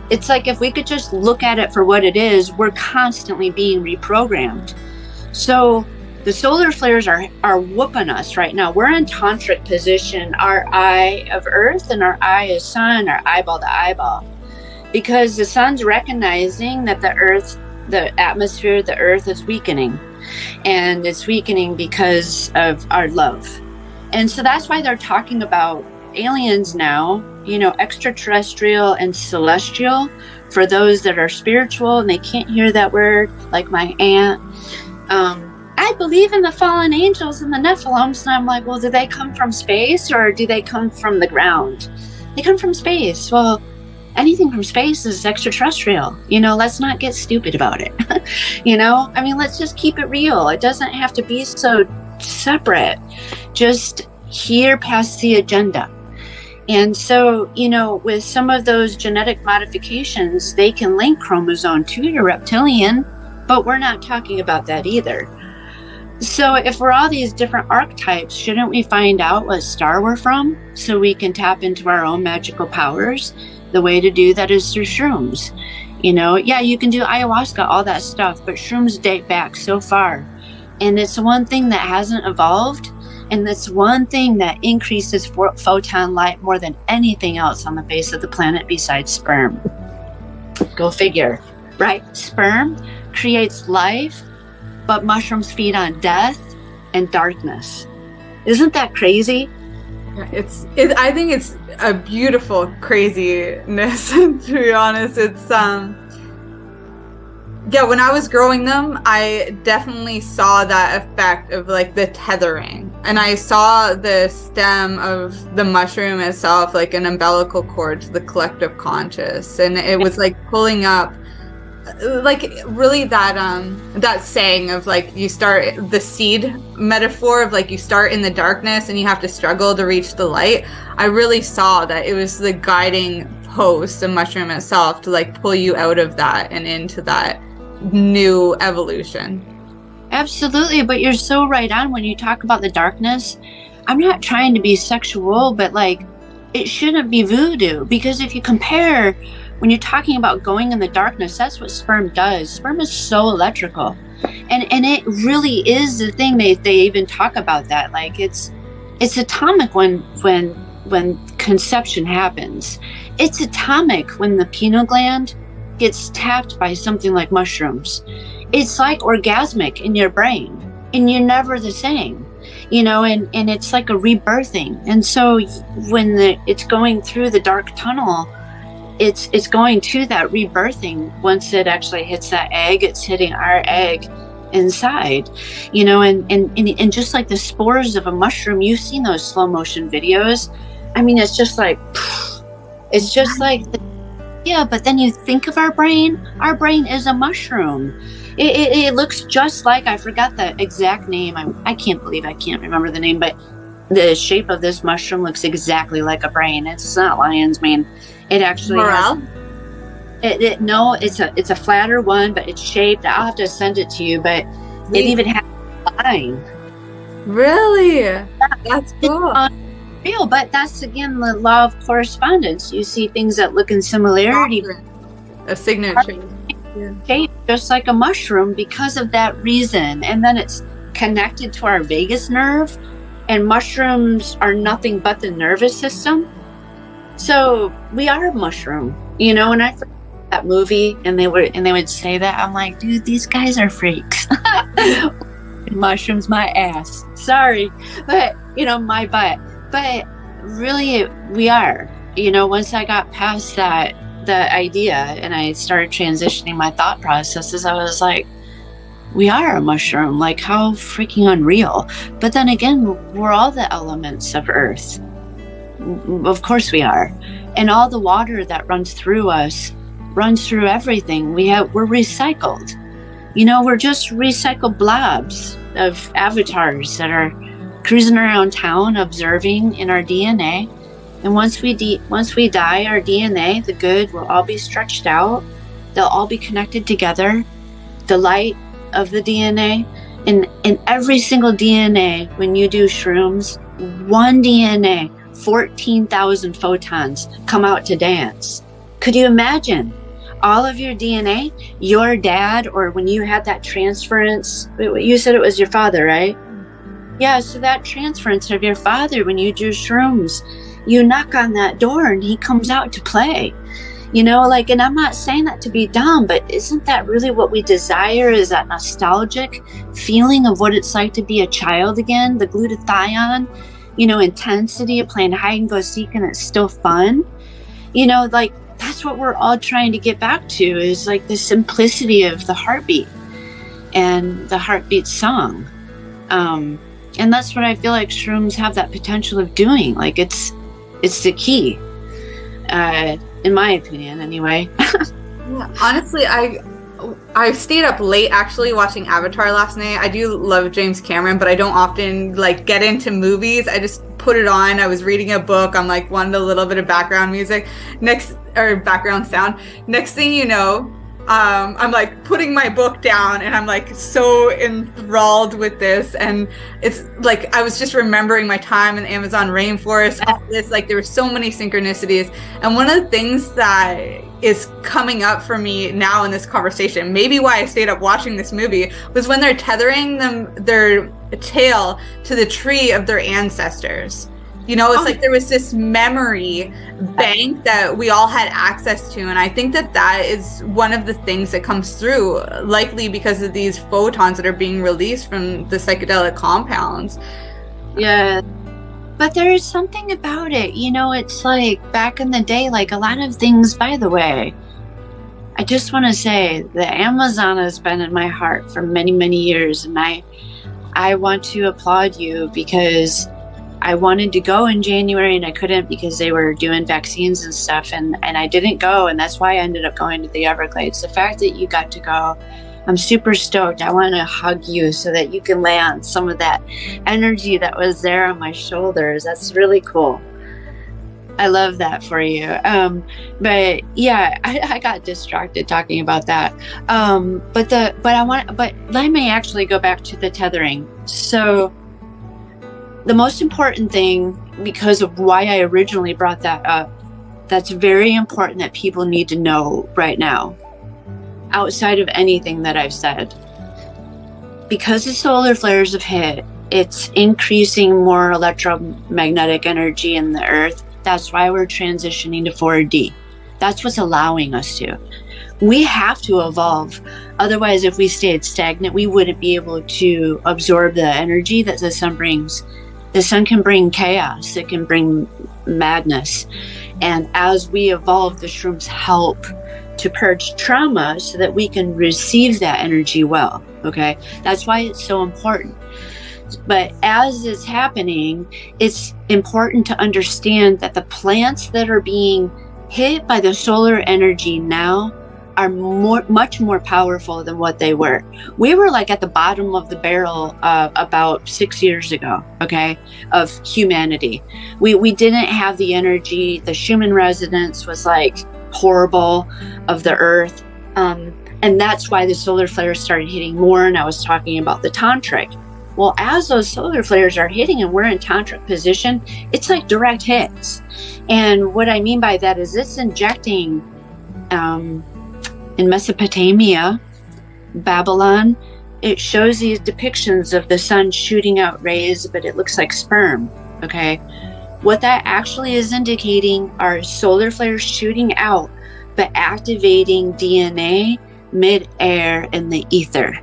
It's like if we could just look at it for what it is, we're constantly being reprogrammed. So the solar flares are whooping us right now. We're in tantric position, our eye of earth and our eye of sun, our eyeball to eyeball. Because the sun's recognizing that the earth, the atmosphere of the earth is weakening. And it's weakening because of our love. And so that's why they're talking about aliens now, extraterrestrial and celestial, for those that are spiritual and they can't hear that word, like my aunt. I believe in the fallen angels and the Nephilims. And I'm like, well, do they come from space or do they come from the ground? They come from space. Well, anything from space is extraterrestrial. Let's not get stupid about it. Let's just keep it real. It doesn't have to be so separate. Just hear past the agenda. And so, with some of those genetic modifications, they can link chromosome 2 to reptilian, but we're not talking about that either. So if we're all these different archetypes, shouldn't we find out what star we're from so we can tap into our own magical powers? The way to do that is through shrooms. You can do ayahuasca, all that stuff, but shrooms date back so far. And it's one thing that hasn't evolved. And that's one thing that increases photon light more than anything else on the face of the planet besides sperm. Go figure, right? Sperm creates life but mushrooms feed on death and darkness. Isn't that crazy? I think it's a beautiful craziness, to be honest. It's yeah, when I was growing them, I definitely saw that effect of like the tethering, and I saw the stem of the mushroom itself like an umbilical cord to the collective conscious, and it was like pulling up like really that saying of like you start the seed metaphor of like you start in the darkness and you have to struggle to reach the light. I really saw that it was the guiding post, the mushroom itself, to like pull you out of that and into that new evolution. Absolutely, but you're so right on when you talk about the darkness. I'm not trying to be sexual, but like it shouldn't be voodoo, because if you compare, when you're talking about going in the darkness, that's what sperm does. Sperm is so electrical, and it really is the thing. They even talk about that, like it's atomic when conception happens. It's atomic when the pineal gland gets tapped by something like mushrooms. It's like orgasmic in your brain, and you're never the same, you know, and it's like a rebirthing. And so when it's going through the dark tunnel, it's going to that rebirthing. Once it actually hits that egg, it's hitting our egg inside, you know, and just like the spores of a mushroom, you've seen those slow motion videos. I mean, it's just like yeah, but then you think of our brain is a mushroom. It looks just like, I forgot the exact name. I can't believe I can't remember the name, but the shape of this mushroom looks exactly like a brain. It's not lion's mane. It actually Morale? No, it's a flatter one, but it's shaped. I'll have to send it to you, but it even has a line. Really? That's cool. Real, but that's again the law of correspondence. You see things that look in similarity, a signature shape just like a mushroom because of that reason. And then it's connected to our vagus nerve, and mushrooms are nothing but the nervous system. So we are a mushroom, you know. And I forgot that movie, and they would say that, I'm like, dude, these guys are freaks. Mushrooms, my ass. Sorry, but you know, my butt. But really, we are, you know. Once I got past the idea and I started transitioning my thought processes, I was like, we are a mushroom. Like, how freaking unreal. But then again, we're all the elements of Earth. Of course we are. And all the water that runs through us runs through everything. We're recycled. You know, we're just recycled blobs of avatars that are cruising around town, observing in our DNA. And once we die, our DNA, the good, will all be stretched out. They'll all be connected together. The light of the DNA, in every single DNA, when you do shrooms, one DNA, 14,000 photons come out to dance. Could you imagine all of your DNA, your dad, or when you had that transference, you said it was your father, right? Yeah, so that transference of your father, when you do shrooms, you knock on that door and he comes out to play. You know, like, and I'm not saying that to be dumb, but isn't that really what we desire, is that nostalgic feeling of what it's like to be a child again? The glutathione, you know, intensity of playing hide and go seek, and it's still fun. You know, like, that's what we're all trying to get back to, is like the simplicity of the heartbeat and the heartbeat song. And that's what I feel like shrooms have that potential of doing. Like, it's the key, in my opinion, anyway. Yeah, honestly, I stayed up late actually watching Avatar last night. I do love James Cameron, but I don't often like get into movies. I just put it on. I was reading a book. I'm like, wanted a little bit of background music, background sound. Next thing you know, I'm like putting my book down, and I'm like so enthralled with this, and it's like I was just remembering my time in the Amazon rainforest. All this, like, there were so many synchronicities, and one of the things that is coming up for me now in this conversation, maybe why I stayed up watching this movie, was when they're tethering their tail to the tree of their ancestors. It's like there was this memory bank that we all had access to. And I think that is one of the things that comes through, likely because of these photons that are being released from the psychedelic compounds. Yeah. But there is something about it, it's like back in the day, like a lot of things, by the way, I just want to say the Amazon has been in my heart for many, many years. And I want to applaud you, because I wanted to go in January and I couldn't because they were doing vaccines and stuff, and I didn't go, and that's why I ended up going to the Everglades. The fact that you got to go, I'm super stoked. I want to hug you so that you can lay on some of that energy that was there on my shoulders. That's really cool. I love that for you. But yeah, I got distracted talking about that. But let me actually go back to the tethering. So the most important thing, because of why I originally brought that up, that's very important that people need to know right now, outside of anything that I've said. Because the solar flares have hit, it's increasing more electromagnetic energy in the earth. That's why we're transitioning to 4D. That's what's allowing us to. We have to evolve. Otherwise, if we stayed stagnant, we wouldn't be able to absorb the energy that the sun brings. The sun can bring chaos. It can bring madness. And as we evolve, the shrooms help to purge trauma so that we can receive that energy well. Okay? That's why it's so important. But as it's happening, it's important to understand that the plants that are being hit by the solar energy now are much more powerful than what they were. We were like at the bottom of the barrel about 6 years ago, okay, of humanity. We didn't have the energy. The Schumann resonance was like horrible of the earth. And that's why the solar flares started hitting more. And I was talking about the tantric. Well, as those solar flares are hitting and we're in tantric position, it's like direct hits. And what I mean by that is it's injecting, in Mesopotamia, Babylon, it shows these depictions of the sun shooting out rays, but it looks like sperm, okay? What that actually is indicating are solar flares shooting out, but activating DNA mid-air in the ether.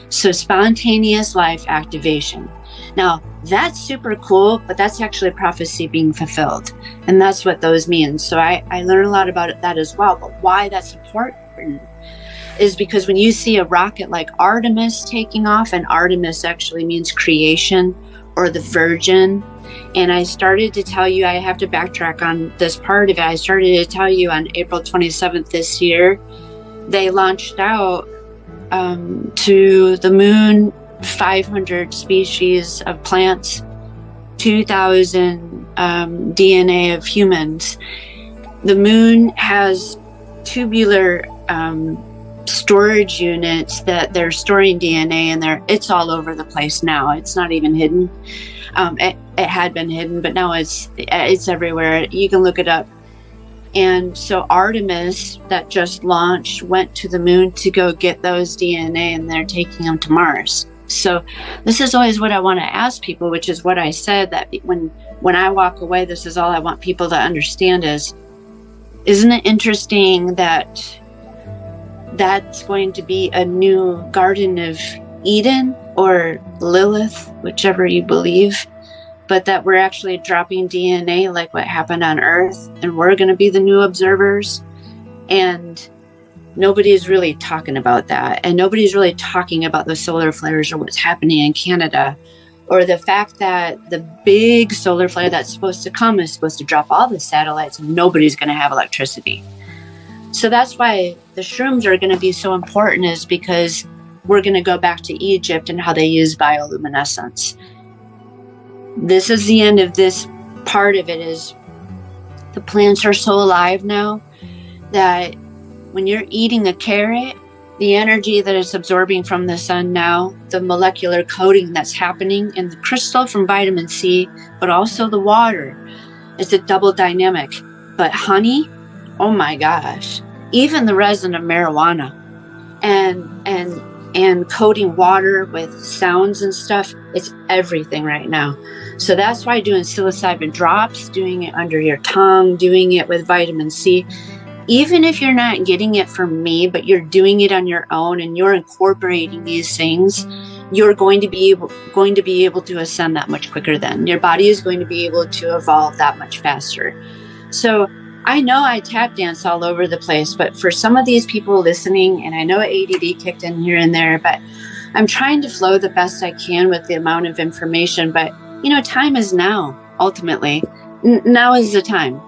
So spontaneous life activation. Now, that's super cool, but that's actually prophecy being fulfilled. And that's what those mean. So I learned a lot about that as well. But why that's important is because when you see a rocket like Artemis taking off, and Artemis actually means creation or the virgin. And I started to tell you, I have to backtrack on this part of it. I started to tell you on April 27th this year, they launched out to the moon 500 species of plants, 2,000 DNA of humans. The moon has tubular storage units that they're storing DNA in there. It's all over the place now. It's not even hidden. It had been hidden, but now it's everywhere. You can look it up. And so Artemis, that just launched, went to the moon to go get those DNA, and they're taking them to Mars. So this is always what I want to ask people, which is what I said, that when I walk away, this is all I want people to understand is, isn't it interesting that that's going to be a new Garden of Eden or Lilith, whichever you believe, but that we're actually dropping DNA like what happened on Earth, and we're going to be the new observers. And nobody's really talking about that. And nobody's really talking about the solar flares or what's happening in Canada, or the fact that the big solar flare that's supposed to come is supposed to drop all the satellites and nobody's going to have electricity. So that's why the shrooms are going to be so important, is because we're going to go back to Egypt and how they use bioluminescence. This is the end of this part of it, is the plants are so alive now that when you're eating a carrot, the energy that it's absorbing from the sun now, the molecular coating that's happening in the crystal from vitamin C, but also the water, is a double dynamic. But honey, oh my gosh, even the resin of marijuana. And and coating water with sounds and stuff. It's everything right now. So that's why doing psilocybin drops, doing it under your tongue, doing it with vitamin C, even if you're not getting it from me, but you're doing it on your own and you're incorporating these things, you're going to be able to ascend that much quicker then. Your body is going to be able to evolve that much faster. So I know I tap dance all over the place, but for some of these people listening, and I know ADD kicked in here and there, but I'm trying to flow the best I can with the amount of information. But, time is now, ultimately. Now is the time.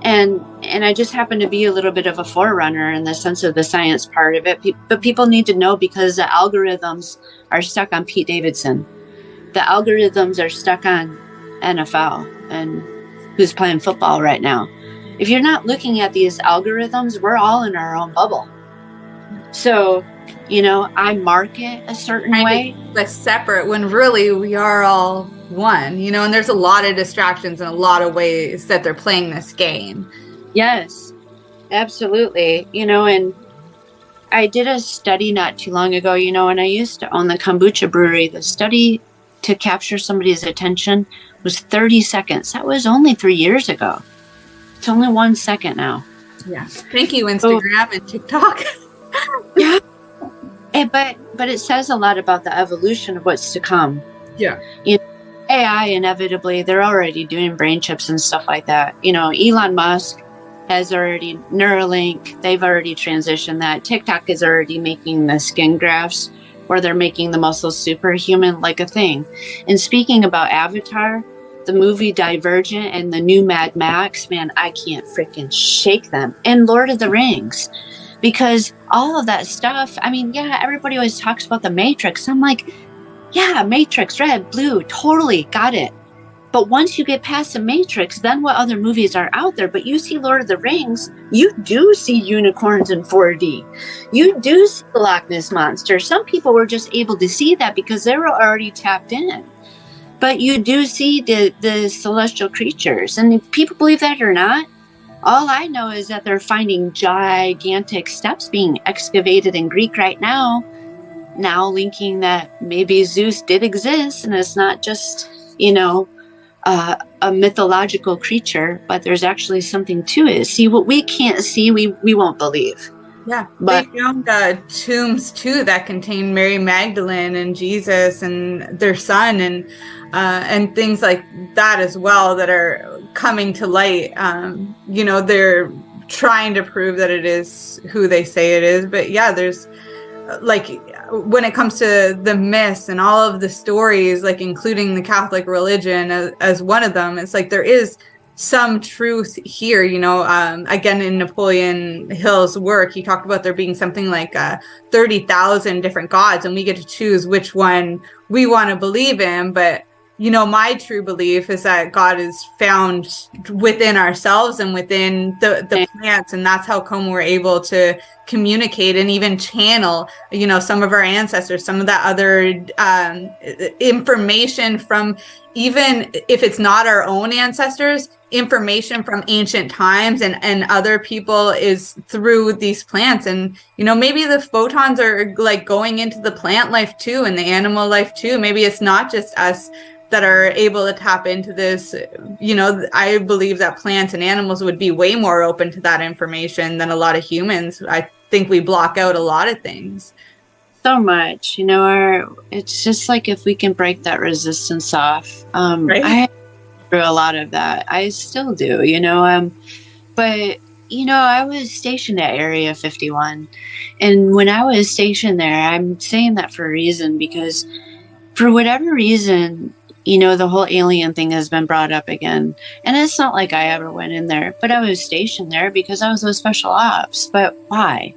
And I just happen to be a little bit of a forerunner in the sense of the science part of it. But people need to know because the algorithms are stuck on Pete Davidson. The algorithms are stuck on NFL and who's playing football right now. If you're not looking at these algorithms, we're all in our own bubble. So, I market a certain way. But separate when really we are all one, and there's a lot of distractions and a lot of ways that they're playing this game. Yes, absolutely. And I did a study not too long ago, when I used to own the kombucha brewery. The study to capture somebody's attention was 30 seconds. That was only 3 years ago. It's only 1 second now. Yeah. Thank you, Instagram and TikTok. Yeah. But it says a lot about the evolution of what's to come. Yeah. AI, inevitably, they're already doing brain chips and stuff like that. Elon Musk has already, Neuralink, they've already transitioned that. TikTok is already making the skin grafts where they're making the muscles superhuman like a thing. And speaking about Avatar, the movie Divergent and the new Mad Max, man, I can't freaking shake them. And Lord of the Rings, because all of that stuff, everybody always talks about the Matrix. I'm like, yeah, Matrix, red, blue, totally got it. But once you get past the Matrix, then what other movies are out there? But you see Lord of the Rings, you do see unicorns in 4D. You do see the Loch Ness Monster. Some people were just able to see that because they were already tapped in. But you do see the celestial creatures. And if people believe that or not, all I know is that they're finding gigantic steps being excavated in Greek right now linking that maybe Zeus did exist and it's not just, a mythological creature, but there's actually something to it. See, what we can't see, we won't believe. Yeah, but they found tombs too that contain Mary Magdalene and Jesus and their son and things like that as well that are coming to light. They're trying to prove that it is who they say it is. But yeah, there's when it comes to the myths and all of the stories, including the Catholic religion as one of them, it's there is some truth here, again, in Napoleon Hill's work, he talked about there being something like 30,000 different gods, and we get to choose which one we want to believe in. But, my true belief is that God is found within ourselves and within the plants. And that's how come we're able to communicate and even channel, some of our ancestors, some of that other information from, even if it's not our own ancestors, information from ancient times and other people is through these plants. And, maybe the photons are going into the plant life too and the animal life too. Maybe it's not just us that are able to tap into this. I believe that plants and animals would be way more open to that information than a lot of humans. I think we block out a lot of things. So much, it's just if we can break that resistance off. Right? I through a lot of that. I still do, but I was stationed at Area 51. And when I was stationed there, I'm saying that for a reason, because for whatever reason, the whole alien thing has been brought up again. And it's not like I ever went in there, but I was stationed there because I was with special ops. But why?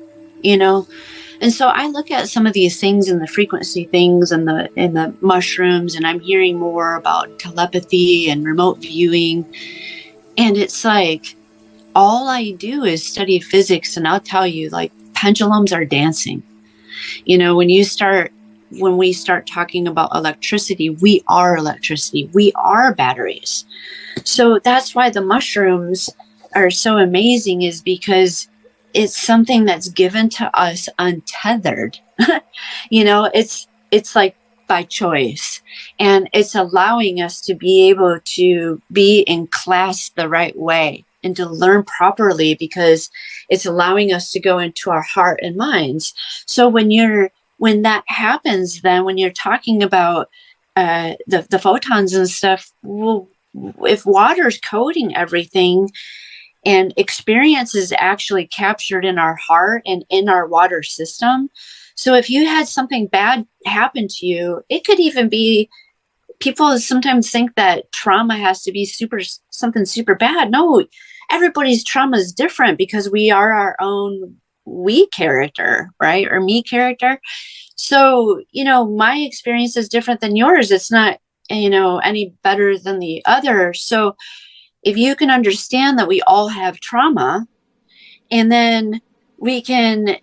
And so I look at some of these things and the frequency things and the mushrooms, and I'm hearing more about telepathy and remote viewing. And it's all I do is study physics, and I'll tell you, pendulums are dancing. When we start talking about electricity, we are electricity. We are batteries. So that's why the mushrooms are so amazing, is because it's something that's given to us untethered. It's like by choice, and it's allowing us to be able to be in class the right way and to learn properly, because it's allowing us to go into our heart and minds. So when that happens, then when you're talking about the photons and stuff, well, if water's coding everything and experience is actually captured in our heart and in our water system. So if you had something bad happen to you, it could even be, people sometimes think that trauma has to be something super bad. No, everybody's trauma is different, because we are our own we character, right? Or me character. So, my experience is different than yours. It's not, any better than the other. So if you can understand that we all have trauma, and then we can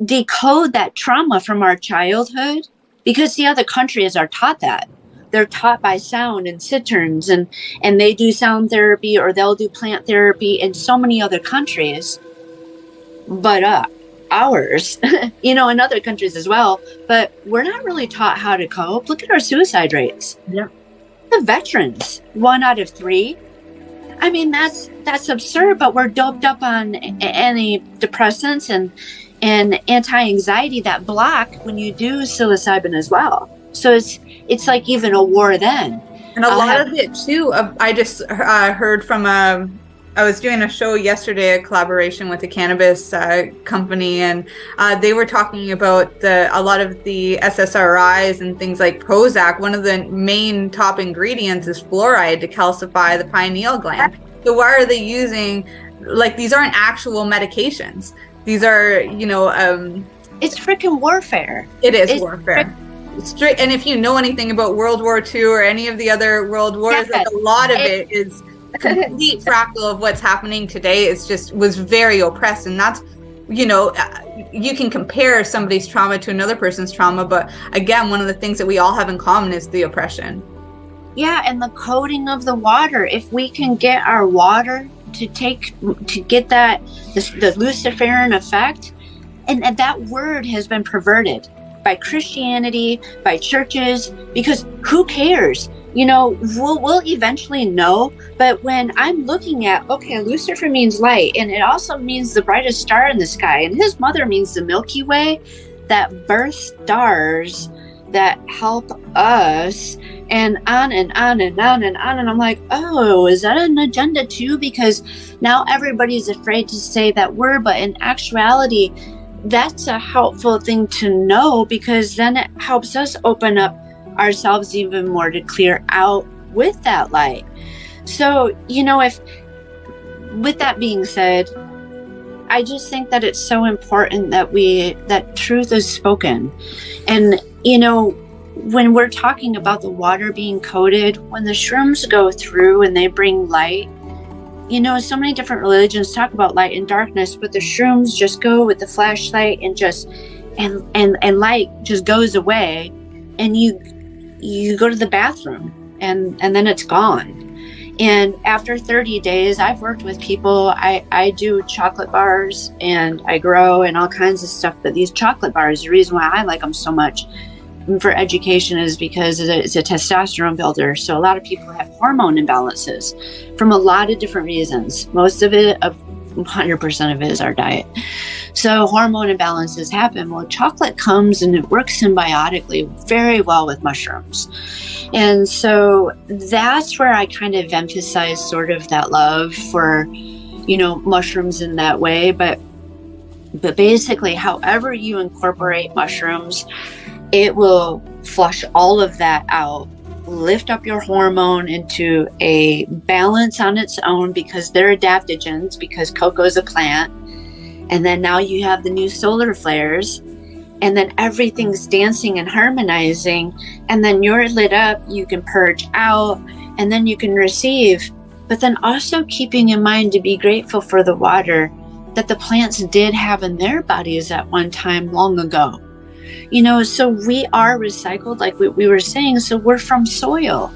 decode that trauma from our childhood, because the other countries are taught that. They're taught by sound and citerns, and they do sound therapy, or they'll do plant therapy in so many other countries. But ours, in other countries as well, but we're not really taught how to cope. Look at our suicide rates. Yeah. The veterans, 1 out of 3. I mean, that's absurd, but we're doped up on antidepressants and anti-anxiety that block when you do psilocybin as well. So it's like even a war then. And a lot of it too, I just heard from I was doing a show yesterday, a collaboration with a cannabis company, and they were talking about a lot of the SSRIs and things like Prozac. One of the main top ingredients is fluoride to calcify the pineal gland. So why are they using, these aren't actual medications. These are, it's freaking warfare. It's warfare. Straight. And if you know anything about World War II or any of the other world wars, a lot of it is a complete fractal of what's happening today. Was very oppressed. And that's, you can compare somebody's trauma to another person's trauma. But again, one of the things that we all have in common is the oppression. Yeah. And the coding of the water. If we can get our water to get the Luciferian effect, and that word has been perverted by Christianity, by churches, because who cares? We'll eventually know. But when I'm looking at, okay, Lucifer means light, and it also means the brightest star in the sky, and his mother means the Milky Way, that birth stars that help us, and on and on and on and on. And I'm like, oh, is that an agenda too? Because now everybody's afraid to say that word, but in actuality, that's a helpful thing to know, because then it helps us open up ourselves even more to clear out with that light. So, if, with that being said, I just think that it's so important that truth is spoken. And, when we're talking about the water being coded, when the shrooms go through and they bring light, so many different religions talk about light and darkness, but the shrooms just go with the flashlight and light just goes away, and you go to the bathroom and then it's gone. And after 30 days, I've worked with people, I do chocolate bars and I grow and all kinds of stuff, but these chocolate bars, the reason why I like them so much for education is because it's a testosterone builder. So a lot of people have hormone imbalances from a lot of different reasons. Most of it, 100% of it, is our diet. So hormone imbalances happen. Well, chocolate comes and it works symbiotically very well with mushrooms. And so that's where I kind of emphasize sort of that love for, mushrooms in that way. But basically, however you incorporate mushrooms, it will flush all of that out, lift up your hormone into a balance on its own, because they're adaptogens, because cocoa is a plant. And then now you have the new solar flares, and then everything's dancing and harmonizing, and then you're lit up, you can purge out, and then you can receive. But then also keeping in mind to be grateful for the water that the plants did have in their bodies at one time long ago. So we are recycled, like we were saying. So we're from soil.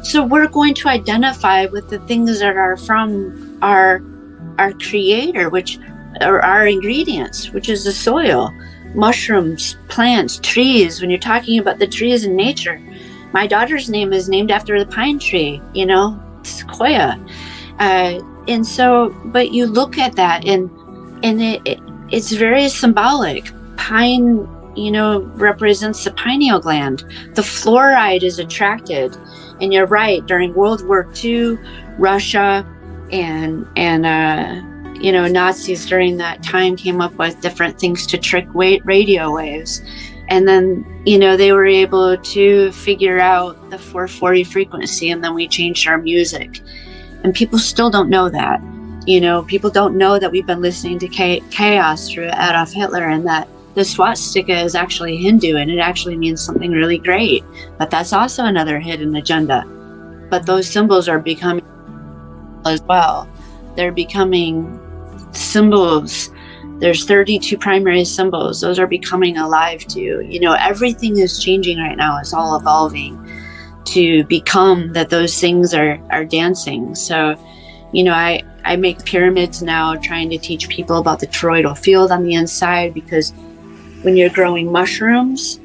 So we're going to identify with the things that are from our creator, which are our ingredients, which is the soil, mushrooms, plants, trees. When you're talking about the trees in nature, my daughter's name is named after the pine tree, sequoia. And so, but you look at that and it's very symbolic. Pine, represents the pineal gland. The fluoride is attracted. And you're right, during World War II, Russia and Nazis during that time came up with different things to trick radio waves. And then, they were able to figure out the 440 frequency, and then we changed our music. And people still don't know that. People don't know that we've been listening to chaos through Adolf Hitler, and that the swastika is actually Hindu, and it actually means something really great. But that's also another hidden agenda. But those symbols are becoming as well. They're becoming symbols. There's 32 primary symbols. Those are becoming alive too. Everything is changing right now. It's all evolving to become that those things are dancing. So, I make pyramids now, trying to teach people about the toroidal field on the inside, because when you're growing mushrooms,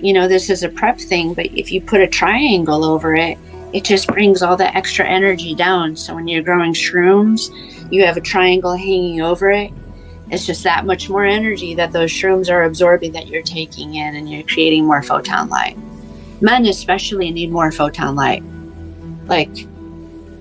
this is a prep thing, but if you put a triangle over it, it just brings all the extra energy down. So when you're growing shrooms, you have a triangle hanging over it. It's just that much more energy that those shrooms are absorbing that you're taking in, and you're creating more photon light. Men especially need more photon light,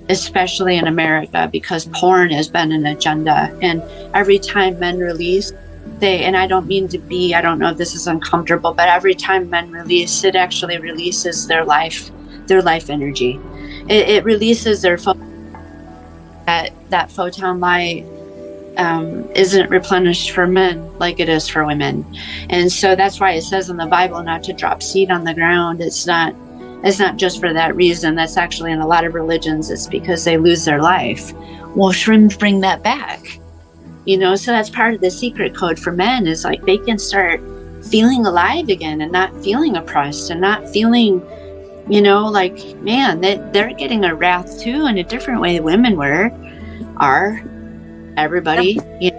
especially in America, because porn has been an agenda. And every time men release, and I don't mean to be, I don't know if this is uncomfortable, but every time men release, it actually releases their life energy. It releases their that photon light isn't replenished for men like it is for women. And so that's why it says in the Bible not to drop seed on the ground. It's not just for that reason. That's actually in a lot of religions, it's because they lose their life. Well, shrooms bring that back. So that's part of the secret code for men, is they can start feeling alive again and not feeling oppressed and not feeling, man, they're getting a wrath too in a different way women are. Everybody. Yeah,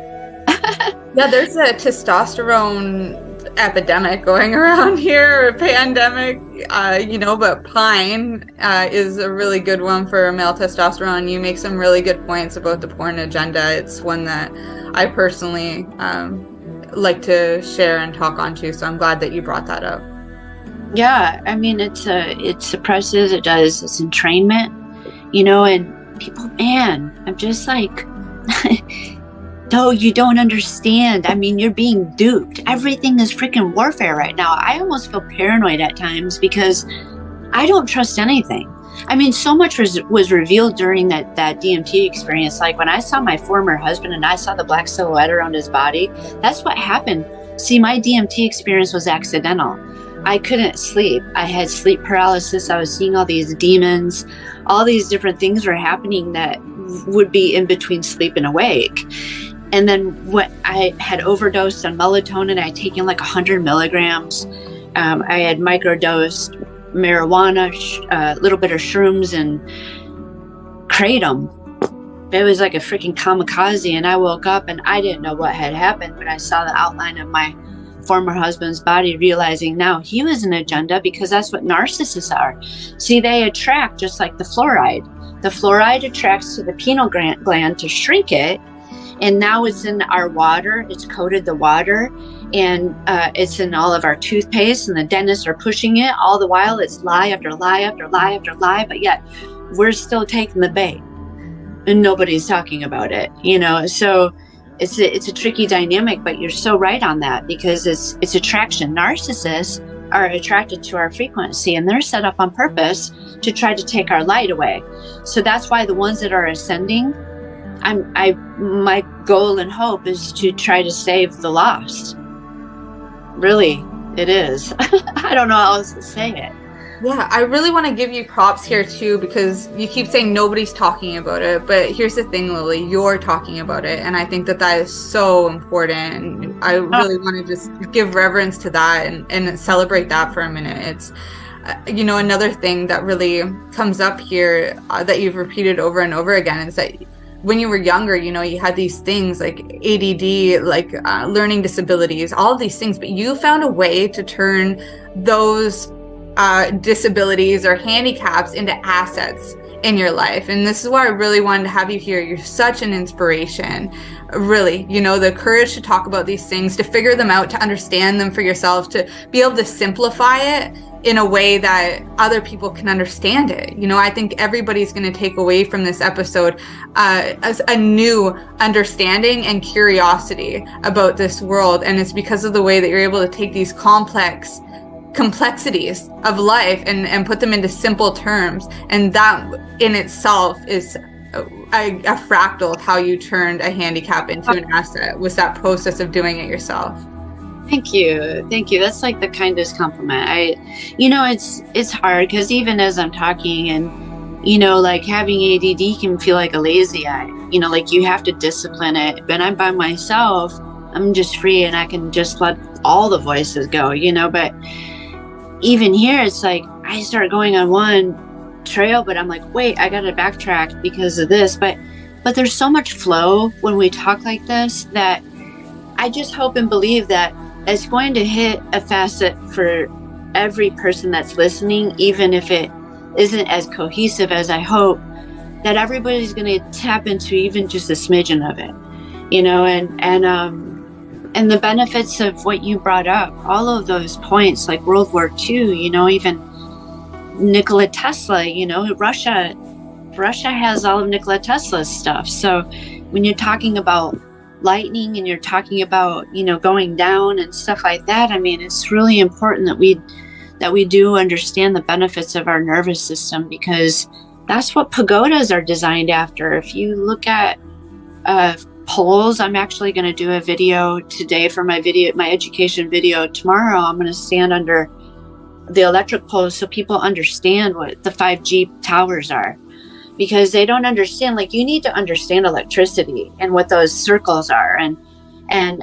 there's a testosterone epidemic going around here, or pandemic, but pine is a really good one for male testosterone. You make some really good points about the porn agenda. It's one that I personally like to share and talk on to, so I'm glad that you brought that up. Yeah, I mean, it suppresses, it does, it's entrainment, and people, man, I'm just no, you don't understand. I mean, you're being duped. Everything is freaking warfare right now. I almost feel paranoid at times because I don't trust anything. I mean, so much was revealed during that DMT experience. When I saw my former husband and I saw the black silhouette around his body, that's what happened. See, my DMT experience was accidental. I couldn't sleep. I had sleep paralysis. I was seeing all these demons. All these different things were happening that would be in between sleep and awake. And then what I had overdosed on melatonin. I had taken 100 milligrams. I had microdosed marijuana, a little bit of shrooms, and kratom. It was like a freaking kamikaze. And I woke up and I didn't know what had happened, but I saw the outline of my former husband's body, realizing now he was an agenda, because that's what narcissists are. See, they attract just like the fluoride. The fluoride attracts to the pineal gland to shrink it, and now it's in our water. It's coated the water, and it's in all of our toothpaste, and the dentists are pushing it. All the while, it's lie after lie after lie after lie, but yet we're still taking the bait, and nobody's talking about it. So it's a tricky dynamic, but you're so right on that, because it's attraction. Narcissists are attracted to our frequency, and they're set up on purpose to try to take our light away. So that's why the ones that are ascending, my goal and hope is to try to save the lost. Really, it is. I don't know how else to say it. Yeah, I really want to give you props here too, because you keep saying nobody's talking about it, but here's the thing, Lily, you're talking about it, and I think that is so important. I really want to just give reverence to that and celebrate that for a minute. It's another thing that really comes up here that you've repeated over and over again is that when you were younger, you know, you had these things like ADD, like learning disabilities, all of these things, but you found a way to turn those disabilities or handicaps into assets in your life. And this is why I really wanted to have you here. You're such an inspiration, really. You know, the courage to talk about these things, to figure them out, to understand them for yourself, to be able to simplify it in a way that other people can understand it. You know, I think everybody's going to take away from this episode as a new understanding and curiosity about this world. And it's because of the way that you're able to take these complexities of life and put them into simple terms. And that in itself is a fractal of how you turned a handicap into an asset, was that process of doing it yourself. Thank you. That's like the kindest compliment. It's hard because even as I'm talking and, you know, like having ADD can feel like a lazy eye, you know, like you have to discipline it. When I'm by myself, I'm just free and I can just let all the voices go, you know, but even here, it's like I start going on one trail, but I'm like, wait, I got to backtrack because of this. But there's so much flow when we talk like this that I just hope and believe that it's going to hit a facet for every person that's listening, even if it isn't as cohesive as I hope, that everybody's going to tap into even just a smidgen of it, you know, and the benefits of what you brought up, all of those points, like World War II, you know, even Nikola Tesla, you know, Russia has all of Nikola Tesla's stuff. So when you're talking about lightning and you're talking about, you know, going down and stuff like that, I mean, it's really important that we do understand the benefits of our nervous system, because that's what pagodas are designed after. If you look at poles, I'm actually going to do a video today for my education video. Tomorrow I'm going to stand under the electric poles so people understand what the 5G towers are, because they don't understand. Like, you need to understand electricity and what those circles are. And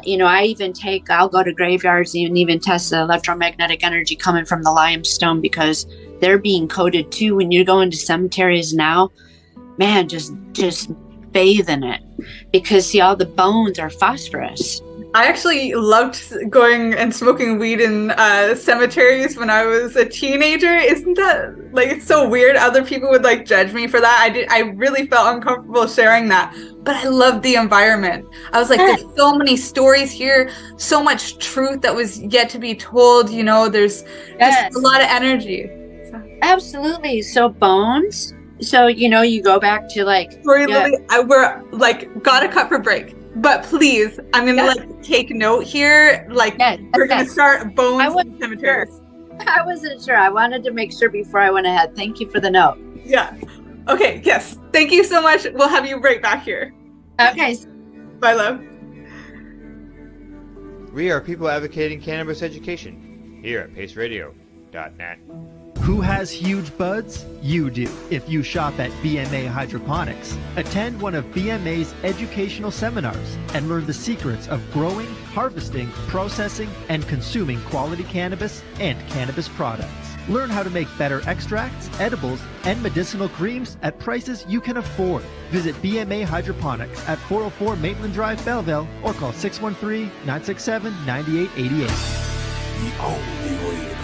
you know, I'll go to graveyards and even test the electromagnetic energy coming from the limestone, because they're being coded too. When you go into cemeteries now, man, just bathe in it, because see, all the bones are phosphorus. I actually loved going and smoking weed in cemeteries when I was a teenager. Isn't that, like, it's so weird? Other people would like judge me for that. I really felt uncomfortable sharing that, but I loved the environment. I was like, there's so many stories here, so much truth that was yet to be told. You know, there's just a lot of energy. Absolutely. So bones. So, you know, you go back to like, sorry, Lily, we're like got to cut for break. But please, I'm gonna like take note here. Like, we're gonna start bones in cemeteries. Sure. I wasn't sure. I wanted to make sure before I went ahead. Thank you for the note. Yeah. Okay. Yes. Thank you so much. We'll have you right back here. Okay. Bye, love. We are people advocating cannabis education here at paceradio.net. Who has huge buds? You do. If you shop at BMA Hydroponics, attend one of BMA's educational seminars and learn the secrets of growing, harvesting, processing, and consuming quality cannabis and cannabis products. Learn how to make better extracts, edibles, and medicinal creams at prices you can afford. Visit BMA Hydroponics at 404 Maitland Drive, Belleville, or call 613-967-9888. The only way to go.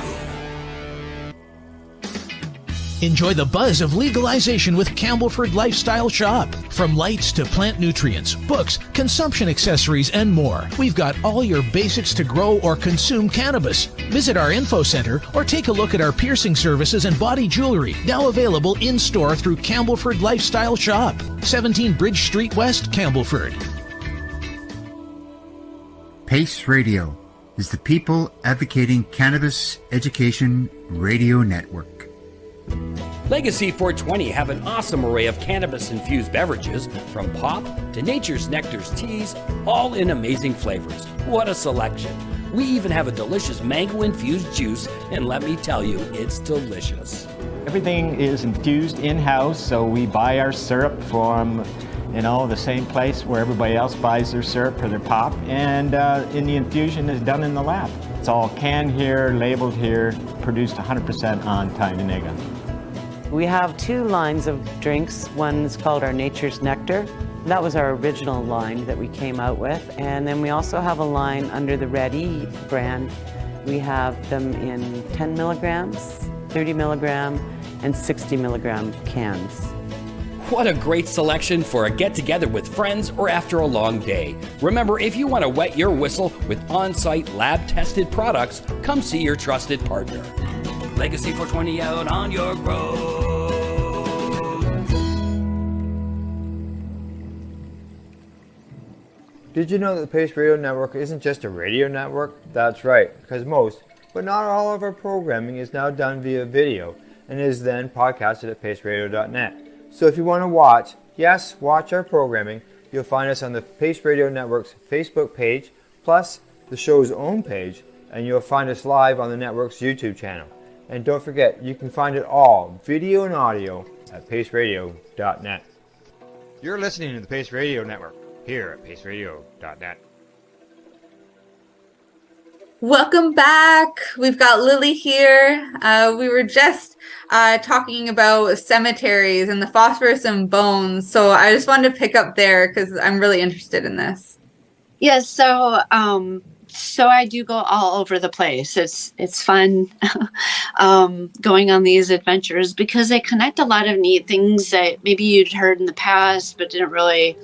Enjoy the buzz of legalization with Campbellford Lifestyle Shop. From lights to plant nutrients, books, consumption accessories, and more, we've got all your basics to grow or consume cannabis. Visit our info center or take a look at our piercing services and body jewelry, now available in-store through Campbellford Lifestyle Shop, 17 Bridge Street West, Campbellford. PACE Radio is the People Advocating Cannabis Education Radio Network. Legacy 420 have an awesome array of cannabis-infused beverages, from pop to Nature's Nectar's teas, all in amazing flavors. What a selection! We even have a delicious mango-infused juice, and let me tell you, it's delicious. Everything is infused in-house, so we buy our syrup from, you know, the same place where everybody else buys their syrup for their pop, and the infusion is done in the lab. It's all canned here, labeled here, produced 100% on Tyndonega. We have two lines of drinks. One's called our Nature's Nectar. That was our original line that we came out with. And then we also have a line under the Red E brand. We have them in 10 milligrams, 30 milligram, and 60 milligram cans. What a great selection for a get-together with friends or after a long day. Remember, if you want to wet your whistle with on-site lab-tested products, come see your trusted partner. Legacy 420 out on your road. Did you know that the Pace Radio Network isn't just a radio network? That's right, because most, but not all of our programming is now done via video and is then podcasted at paceradio.net. So if you want to watch our programming, you'll find us on the Pace Radio Network's Facebook page, plus the show's own page, and you'll find us live on the network's YouTube channel. And don't forget, you can find it all, video and audio, at paceradio.net. You're listening to the Pace Radio Network, here at paceradio.net. Welcome back. We've got Lily here. We were just talking about cemeteries and the phosphorus and bones. So I just wanted to pick up there because I'm really interested in this. Yes. So I do go all over the place. It's fun going on these adventures because they connect a lot of neat things that maybe you'd heard in the past but didn't really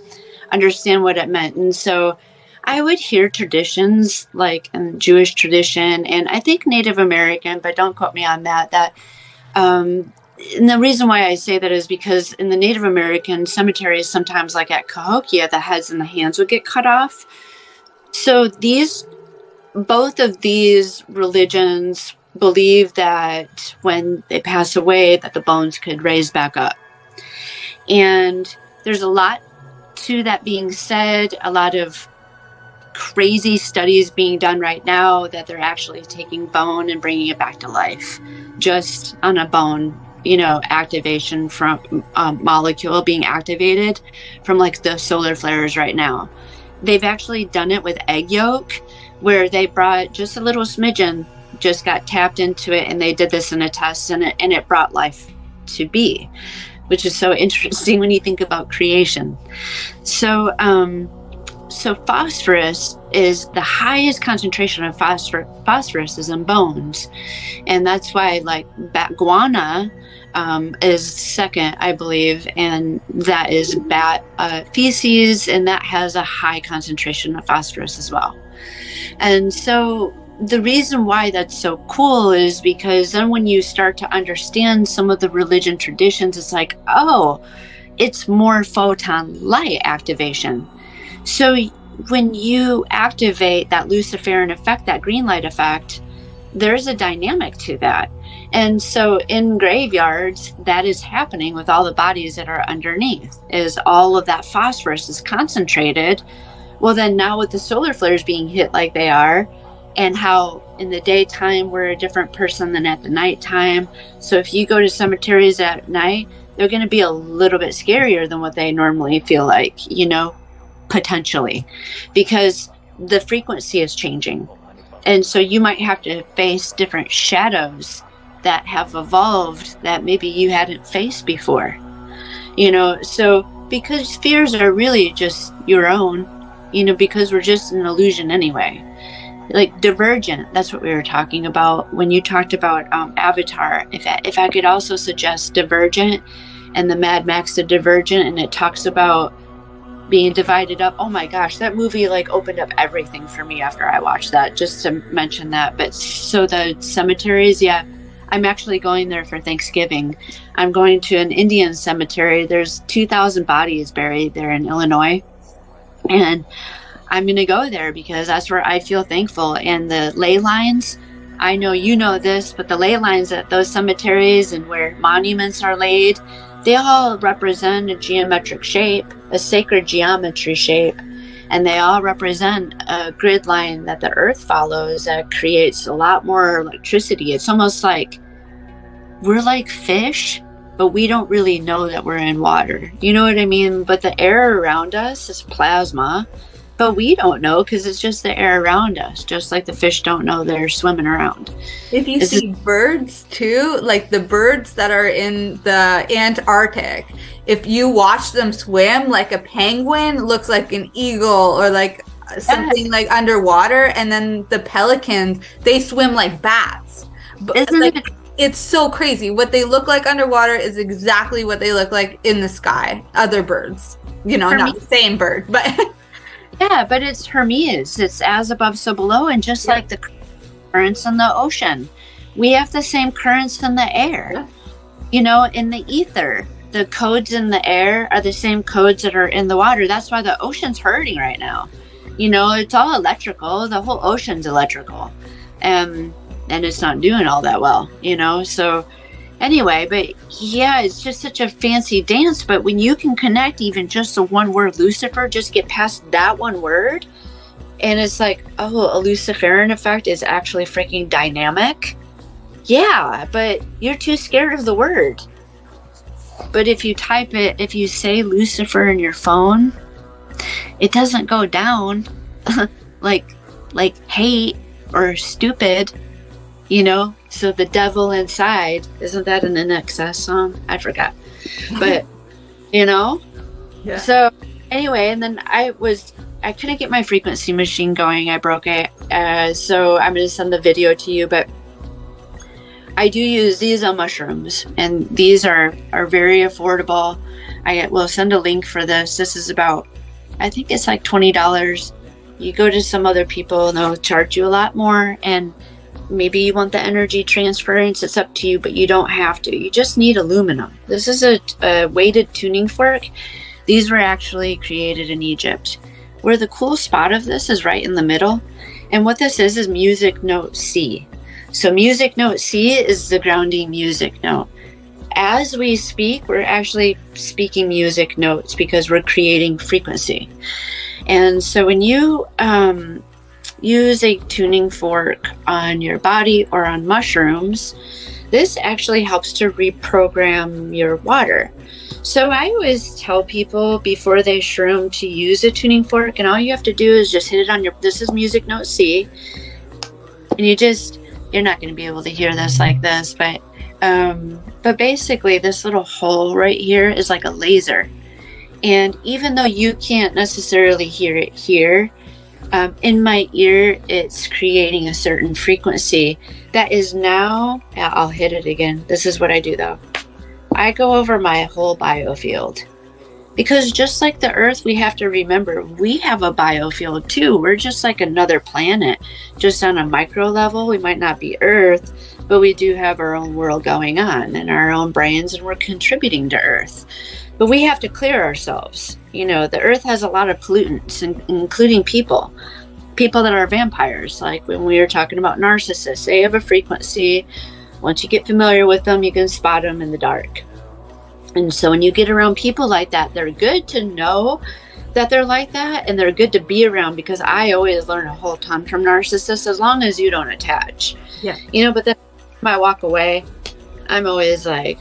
understand what it meant. And so I would hear traditions like Jewish tradition and I think Native American, but don't quote me on that, and the reason why I say that is because in the Native American cemeteries, sometimes like at Cahokia, the heads and the hands would get cut off. So both of these religions believe that when they pass away, that the bones could raise back up. And there's a lot to that being said, a lot of crazy studies being done right now that they're actually taking bone and bringing it back to life just on a bone, activation from molecule being activated from like the solar flares right now. They've actually done it with egg yolk where they brought just a little smidgen, just got tapped into it, and they did this in a test and it brought life to be, which is so interesting when you think about creation. So phosphorus is the highest concentration of phosphorus is in bones. And that's why like bat guana is second, I believe. And that is bat feces. And that has a high concentration of phosphorus as well. And so the reason why that's so cool is because then when you start to understand some of the religion traditions, it's like, oh, it's more photon light activation. So when you activate that Luciferian effect, that green light effect, there's a dynamic to that. And so in graveyards, that is happening with all the bodies that are underneath, is all of that phosphorus is concentrated. Well, then now with the solar flares being hit like they are, and how in the daytime we're a different person than at the nighttime. So if you go to cemeteries at night, they're going to be a little bit scarier than what they normally feel like, potentially, because the frequency is changing. And so you might have to face different shadows that have evolved that maybe you hadn't faced before, so because fears are really just your own, because we're just an illusion anyway. Like Divergent, that's what we were talking about when you talked about Avatar. If I could also suggest Divergent and the Mad Max, the Divergent, and it talks about being divided up. Oh my gosh, that movie like opened up everything for me after I watched that, just to mention that. But so the cemeteries, yeah, I'm actually going there for Thanksgiving. I'm going to an Indian cemetery. There's 2,000 bodies buried there in Illinois. And I'm going to go there because that's where I feel thankful. And the ley lines, I know you know this, but the ley lines at those cemeteries and where monuments are laid, they all represent a geometric shape, a sacred geometry shape, and they all represent a grid line that the earth follows that creates a lot more electricity. It's almost like we're like fish, but we don't really know that we're in water. You know what I mean? But the air around us is plasma, But we don't know because it's just the air around us, just like the fish don't know they're swimming around. If you see birds too, like the birds that are in the Antarctic, if you watch them swim, like a penguin looks like an eagle or like something like underwater, and then the pelicans, they swim like bats. But it's so crazy. What they look like underwater is exactly what they look like in the sky. Other birds, not the same bird, but yeah, but it's Hermes. It's as above, so below, and just like the currents in the ocean, we have the same currents in the air. In the ether, the codes in the air are the same codes that are in the water. That's why the ocean's hurting right now. It's all electrical. The whole ocean's electrical, and it's not doing all that well. So. Anyway, but yeah, it's just such a fancy dance. But when you can connect even just the one word Lucifer, just get past that one word, and it's like, oh, a Luciferian effect is actually freaking dynamic. Yeah, but you're too scared of the word. But if you type it, if you say Lucifer in your phone, it doesn't go down like hate or stupid. So the devil inside, isn't that an NXS song? I forgot. But, Yeah. So anyway, and then I couldn't get my frequency machine going. I broke it. So I'm going to send the video to you, but I do use these on mushrooms, and these are very affordable. I will send a link for this. This is about, I think it's like $20. You go to some other people and they'll charge you a lot more, and maybe you want the energy transference, it's up to you, but you don't have to. You just need aluminum. This is a weighted tuning fork. These were actually created in Egypt. Where the cool spot of this is right in the middle. And what this is music note C. So music note C is the grounding music note. As we speak, we're actually speaking music notes because we're creating frequency. And so when you use a tuning fork on your body or on mushrooms, this actually helps to reprogram your water. So I always tell people before they shroom to use a tuning fork, and all you have to do is just hit it on this is music note C, and you're not going to be able to hear this like this, but basically this little hole right here is like a laser. And even though you can't necessarily hear it here, in my ear, it's creating a certain frequency that is now, I'll hit it again. This is what I do though. I go over my whole biofield, because just like the earth, we have to remember we have a biofield too. We're just like another planet, just on a micro level. We might not be earth, but we do have our own world going on and our own brains, and we're contributing to earth. But we have to clear ourselves. The earth has a lot of pollutants, including people that are vampires. Like when we were talking about narcissists, they have a frequency. Once you get familiar with them, you can spot them in the dark. And so when you get around people like that, they're good to know that they're like that, and they're good to be around, because I always learn a whole ton from narcissists as long as you don't attach. Yeah. But then when I walk away, I'm always like,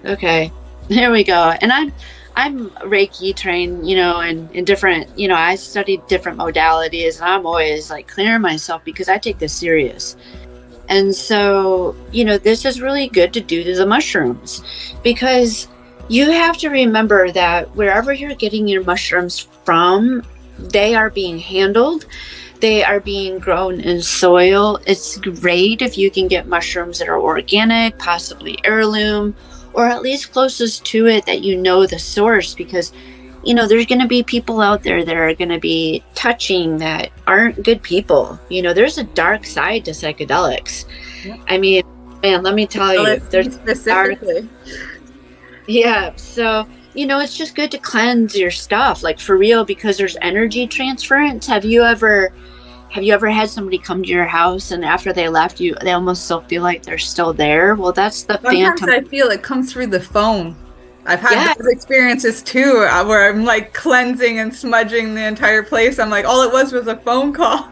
okay, here we go. And I'm Reiki trained, and in different, I studied different modalities, and I'm always like clearing myself because I take this serious. And so, this is really good to do to the mushrooms, because you have to remember that wherever you're getting your mushrooms from, they are being handled. They are being grown in soil. It's great if you can get mushrooms that are organic, possibly heirloom, or at least closest to it that the source, because there's going to be people out there that are going to be touching that aren't good people. There's a dark side to psychedelics. Yeah. I mean, man, let me tell you, there's specifically. Yeah, so it's just good to cleanse your stuff, like for real, because there's energy transference. Have you ever had somebody come to your house and after they left, they almost still feel like they're still there? Well, that's the Sometimes phantom. I feel it comes through the phone. I've had those experiences too, where I'm like cleansing and smudging the entire place. I'm like, all it was a phone call.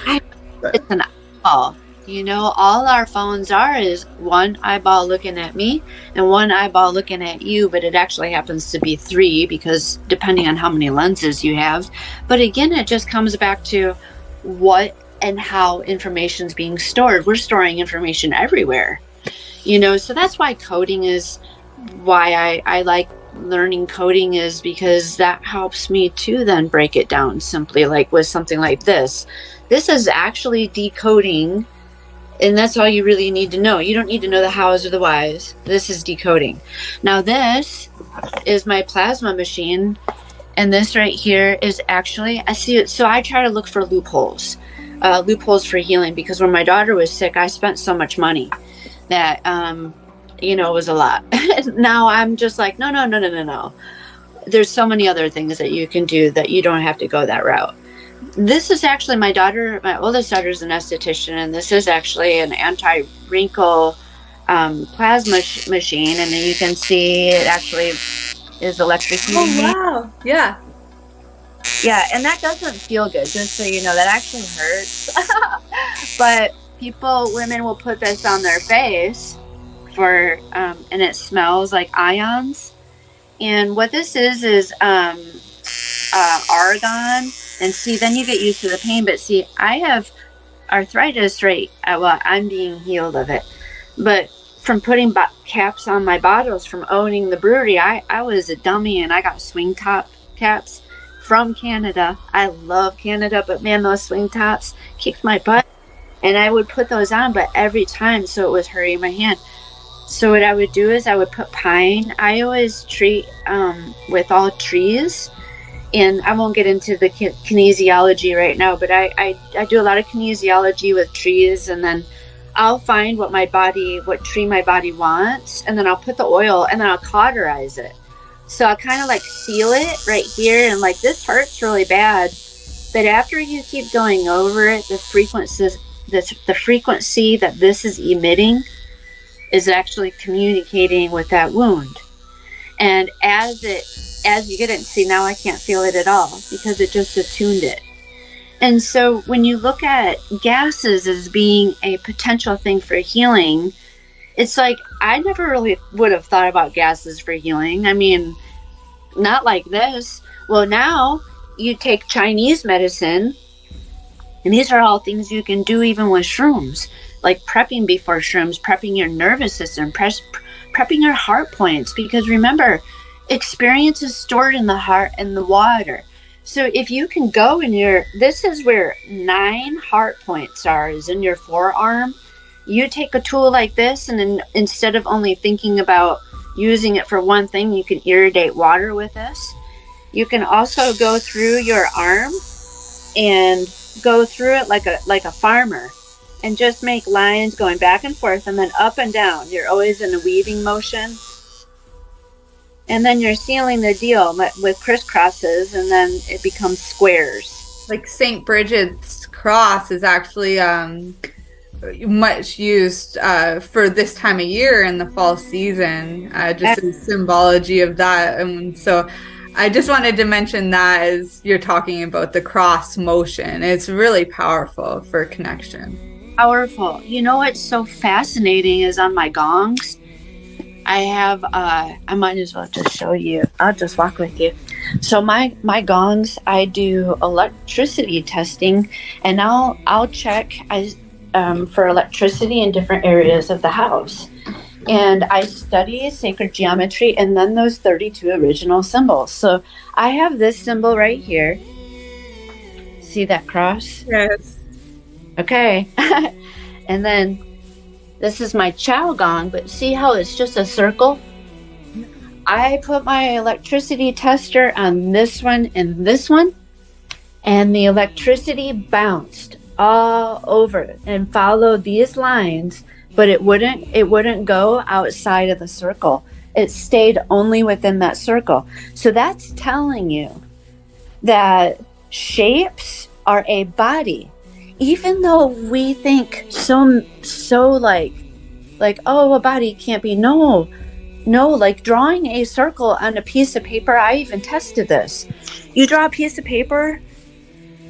It's an eyeball. You know, all our phones are is one eyeball looking at me and one eyeball looking at you, but it actually happens to be 3 because depending on how many lenses you have. But again, it just comes back to what and how information's being stored. We're storing information everywhere, you know, so that's why coding is why I like learning coding, is because that helps me to then break it down simply, like with something like this. This is actually decoding. And that's all you really need to know. You don't need to know the hows or the whys. This is decoding. Now this is my plasma machine. And this right here is actually, I see it. So I try to look for loopholes for healing, because when my daughter was sick, I spent so much money that, you know, it was a lot. Now I'm just like, no. There's so many other things that you can do that you don't have to go that route. This is actually my oldest daughter is an esthetician, and this is actually an anti-wrinkle plasma machine, and then you can see it actually is electrocuting. Oh, wow. Yeah. Yeah, and that doesn't feel good, just so you know. That actually hurts. But women will put this on their face for, and it smells like ions. And what this is argon. And see, then you get used to the pain. But see, I have arthritis, right? Well, I'm being healed of it. But from putting caps on my bottles, from owning the brewery, I was a dummy, and I got swing top caps from Canada. I love Canada, but man, those swing tops kicked my butt. And I would put those on, but every time, so it was hurting my hand. So what I would do is I would put pine. I always treat with all trees. And I won't get into the kinesiology right now, but I do a lot of kinesiology with trees, and then I'll find what tree my body wants, and then I'll put the oil, and then I'll cauterize it. So I'll kind of like seal it right here, and like this hurts really bad, but after you keep going over it, the frequency that this is emitting is actually communicating with that wound. And as you get it, see, now I can't feel it at all because it just attuned it. And so when you look at gases as being a potential thing for healing, it's like, I never really would have thought about gases for healing. I mean, not like this. Well, now you take Chinese medicine, and these are all things you can do even with shrooms, like prepping before shrooms, prepping your nervous system, prepping your heart points, because remember, experience is stored in the heart and the water. So if you can go this is where 9 heart points are, is in your forearm. You take a tool like this, and then instead of only thinking about using it for one thing, you can irrigate water with this. You can also go through your arm and go through it like a farmer, and just make lines going back and forth, and then up and down. You're always in a weaving motion. And then you're sealing the deal with crisscrosses, and then it becomes squares. Like St. Bridget's cross is actually much used for this time of year in the fall season, just as symbology of that. And so I just wanted to mention that as you're talking about the cross motion. It's really powerful for connection. Powerful. You know what's so fascinating is on my gongs, I have, I might as well just show you. I'll just walk with you. So my gongs, I do electricity testing, and I'll check for electricity in different areas of the house. And I study sacred geometry and then those 32 original symbols. So I have this symbol right here. See that cross? Yes. Okay. And then this is my chow gong, but see how it's just a circle? I put my electricity tester on this one and this one, and the electricity bounced all over it and followed these lines, but it wouldn't go outside of the circle. It stayed only within that circle. So that's telling you that shapes are a body. Even though we think so like, oh, a body can't be, no, like drawing a circle on a piece of paper. I even tested this. You draw a piece of paper,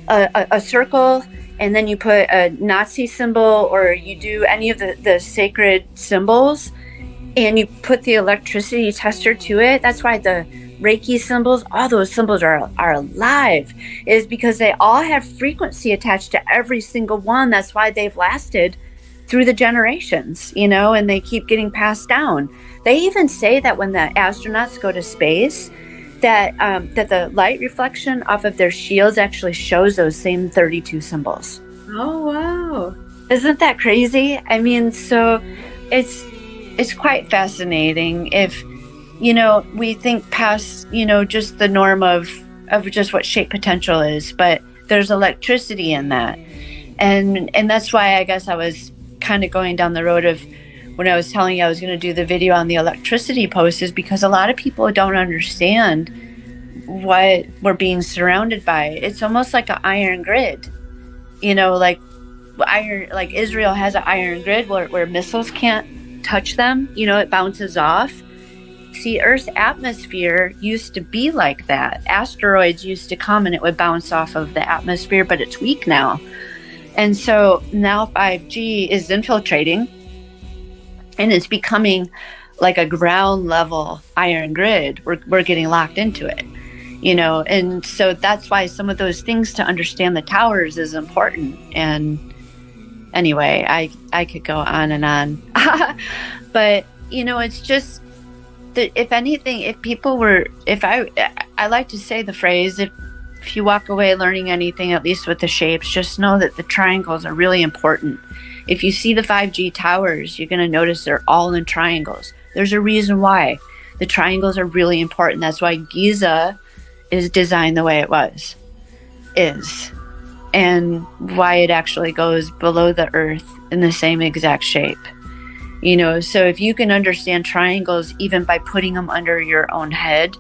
a circle, and then you put a Nazi symbol, or you do any of the sacred symbols, and you put the electricity tester to it. That's why the Reiki symbols, all those symbols are alive, is because they all have frequency attached to every single one. That's why they've lasted through the generations, you know, and they keep getting passed down. They even say that when the astronauts go to space, that the light reflection off of their shields actually shows those same 32 symbols. Oh, wow. Isn't that crazy? I mean, so it's quite fascinating. If, you know, we think past, you know, just the norm of just what shape potential is, but there's electricity in that. And that's why I guess I was kind of going down the road of when I was telling you I was going to do the video on the electricity post, is because a lot of people don't understand what we're being surrounded by. It's almost like an iron grid, you know, like Israel has an iron grid where missiles can't touch them, you know, it bounces off. See, Earth's atmosphere used to be like that. Asteroids used to come and it would bounce off of the atmosphere, but it's weak now. And so now 5G is infiltrating, and it's becoming like a ground level iron grid. We're getting locked into it, you know, and so that's why some of those things to understand the towers is important. And anyway, I could go on and on, but you know, it's just that if anything, if people were, if I like to say the phrase, if you walk away learning anything, at least with the shapes, just know that the triangles are really important. If you see the 5G towers, you're going to notice they're all in triangles. There's a reason why. The triangles are really important. That's why Giza is designed the way it is, and why it actually goes below the earth in the same exact shape. You know, so if you can understand triangles even by putting them under your own head,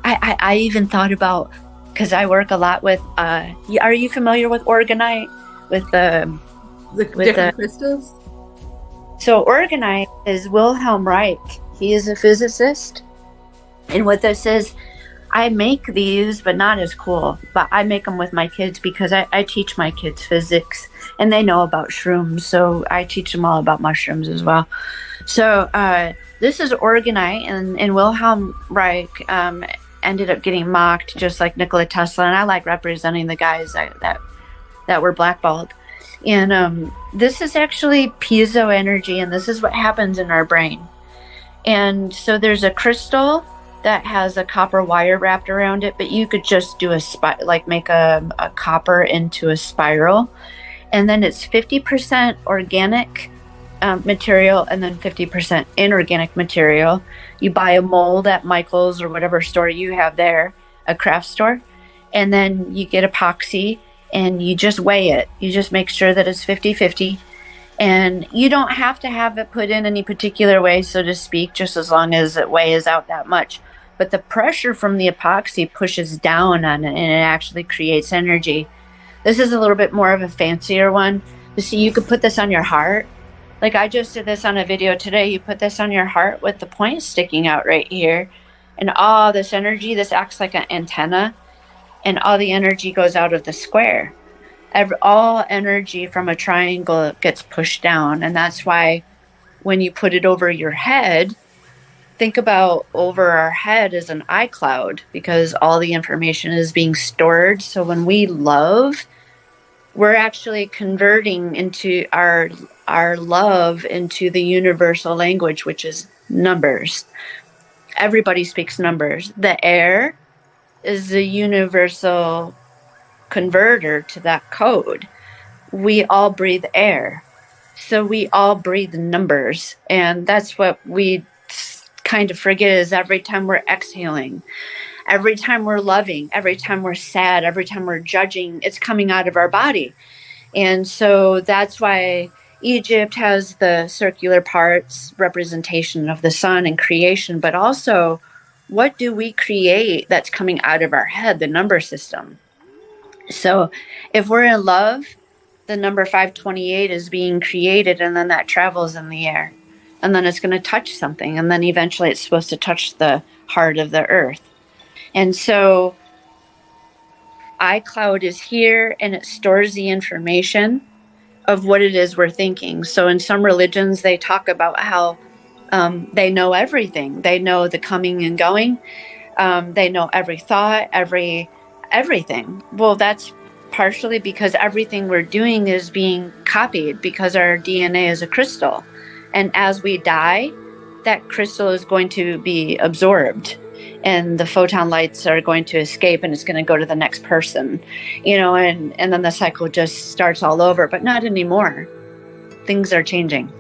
I even thought about, because I work a lot with, are you familiar with organite? With the different crystals? So organite is Wilhelm Reich. He is a physicist. And what this is, I make these, but not as cool. But I make them with my kids because I teach my kids physics, and they know about shrooms. So I teach them all about mushrooms as well. So this is organite, and Wilhelm Reich ended up getting mocked, just like Nikola Tesla. And I like representing the guys that were blackballed. And this is actually piezo energy, and this is what happens in our brain. And so there's a crystal that has a copper wire wrapped around it, but you could just do make a copper into a spiral. And then it's 50% organic material and then 50% inorganic material. You buy a mold at Michael's or whatever store you have there, a craft store, and then you get epoxy and you just weigh it. You just make sure that it's 50-50. And you don't have to have it put in any particular way, so to speak, just as long as it weighs out that much. But the pressure from the epoxy pushes down on it, and it actually creates energy. This is a little bit more of a fancier one. You see, you could put this on your heart. Like I just did this on a video today. You put this on your heart with the point sticking out right here. And all this energy, this acts like an antenna. And all the energy goes out of the square. All energy from a triangle gets pushed down. And that's why when you put it over your head, think about over our head as an iCloud, because all the information is being stored. So when we love, we're actually converting into our love into the universal language, which is numbers. Everybody speaks numbers. The air is the universal converter to that code. We all breathe air. So we all breathe numbers. And that's what we kind of forget, is every time we're exhaling, every time we're loving, every time we're sad, every time we're judging, it's coming out of our body. And so that's why Egypt has the circular parts, representation of the sun and creation, but also what do we create that's coming out of our head, the number system. So if we're in love, the number 528 is being created, and then that travels in the air. And then it's going to touch something. And then eventually it's supposed to touch the heart of the earth. And so iCloud is here and it stores the information of what it is we're thinking. So in some religions, they talk about how they know everything. They know the coming and going. They know every thought, everything. Well, that's partially because everything we're doing is being copied because our DNA is a crystal. And as we die, that crystal is going to be absorbed and the photon lights are going to escape and it's going to go to the next person, and then the cycle just starts all over, but not anymore. Things are changing.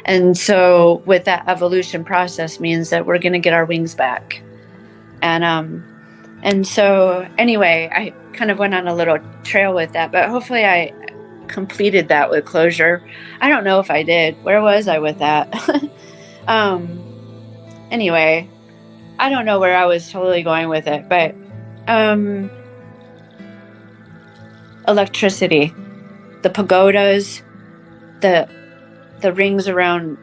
And so with that evolution process means that we're going to get our wings back. And so anyway, I kind of went on a little trail with that, but hopefully I completed that with closure. I don't know if I did. Where was I with that? Anyway, I don't know where I was totally going with it, but electricity, the pagodas, the rings around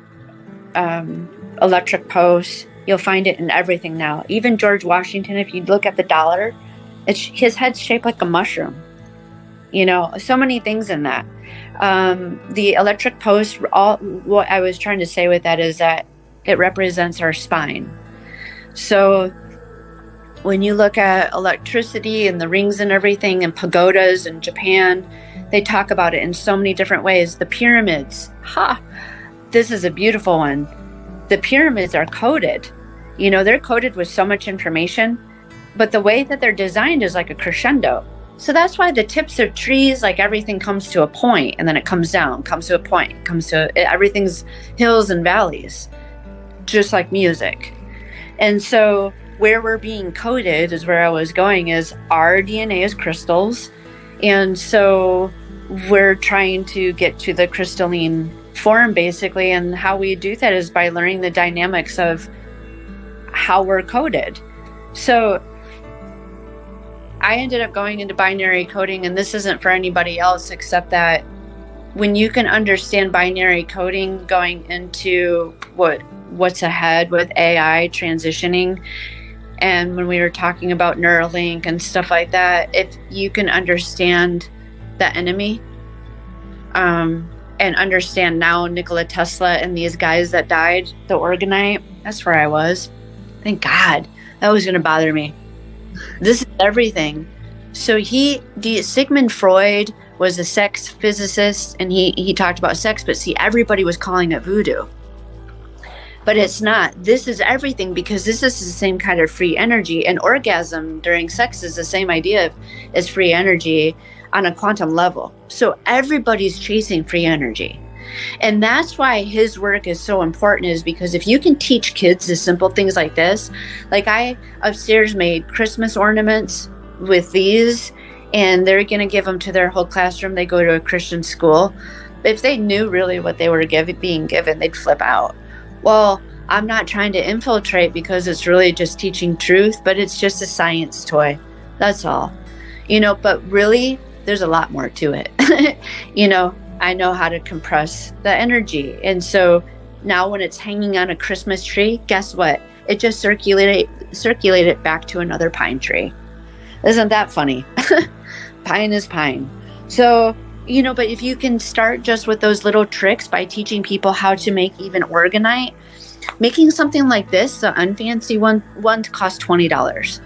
electric posts, you'll find it in everything now. Even George Washington, if you look at the dollar, his head's shaped like a mushroom. So many things in that. The electric post, what I was trying to say with that is that it represents our spine. So when you look at electricity and the rings and everything and pagodas in Japan, they talk about it in so many different ways. The pyramids, this is a beautiful one. The pyramids are coded. They're coded with so much information, but the way that they're designed is like a crescendo. So that's why the tips of trees, like everything comes to a point and then it comes down, comes to a point, everything's hills and valleys, just like music. And so where we're being coded is where I was going, is our DNA is crystals. And so we're trying to get to the crystalline form basically. And how we do that is by learning the dynamics of how we're coded. So I ended up going into binary coding, and this isn't for anybody else except that when you can understand binary coding going into what's ahead with AI transitioning, and when we were talking about Neuralink and stuff like that, if you can understand the enemy and understand now Nikola Tesla and these guys that died, the orgonite, that's where I was. Thank God. That was going to bother me. This is everything. So Sigmund Freud was a sex physicist, and he talked about sex, but see, everybody was calling it voodoo. But it's not. This is everything, because this is the same kind of free energy. And orgasm during sex is the same idea as free energy on a quantum level. So everybody's chasing free energy. And that's why his work is so important, is because if you can teach kids the simple things like this, like I upstairs made Christmas ornaments with these, and they're going to give them to their whole classroom. They go to a Christian school. If they knew really what they were being given, they'd flip out. Well, I'm not trying to infiltrate, because it's really just teaching truth, but it's just a science toy. That's all. But really, there's a lot more to it. I know how to compress the energy. And so now when it's hanging on a Christmas tree, guess what? It just circulated it back to another pine tree. Isn't that funny? Pine is pine. So, but if you can start just with those little tricks by teaching people how to make even orgonite, making something like this, the unfancy one costs $20.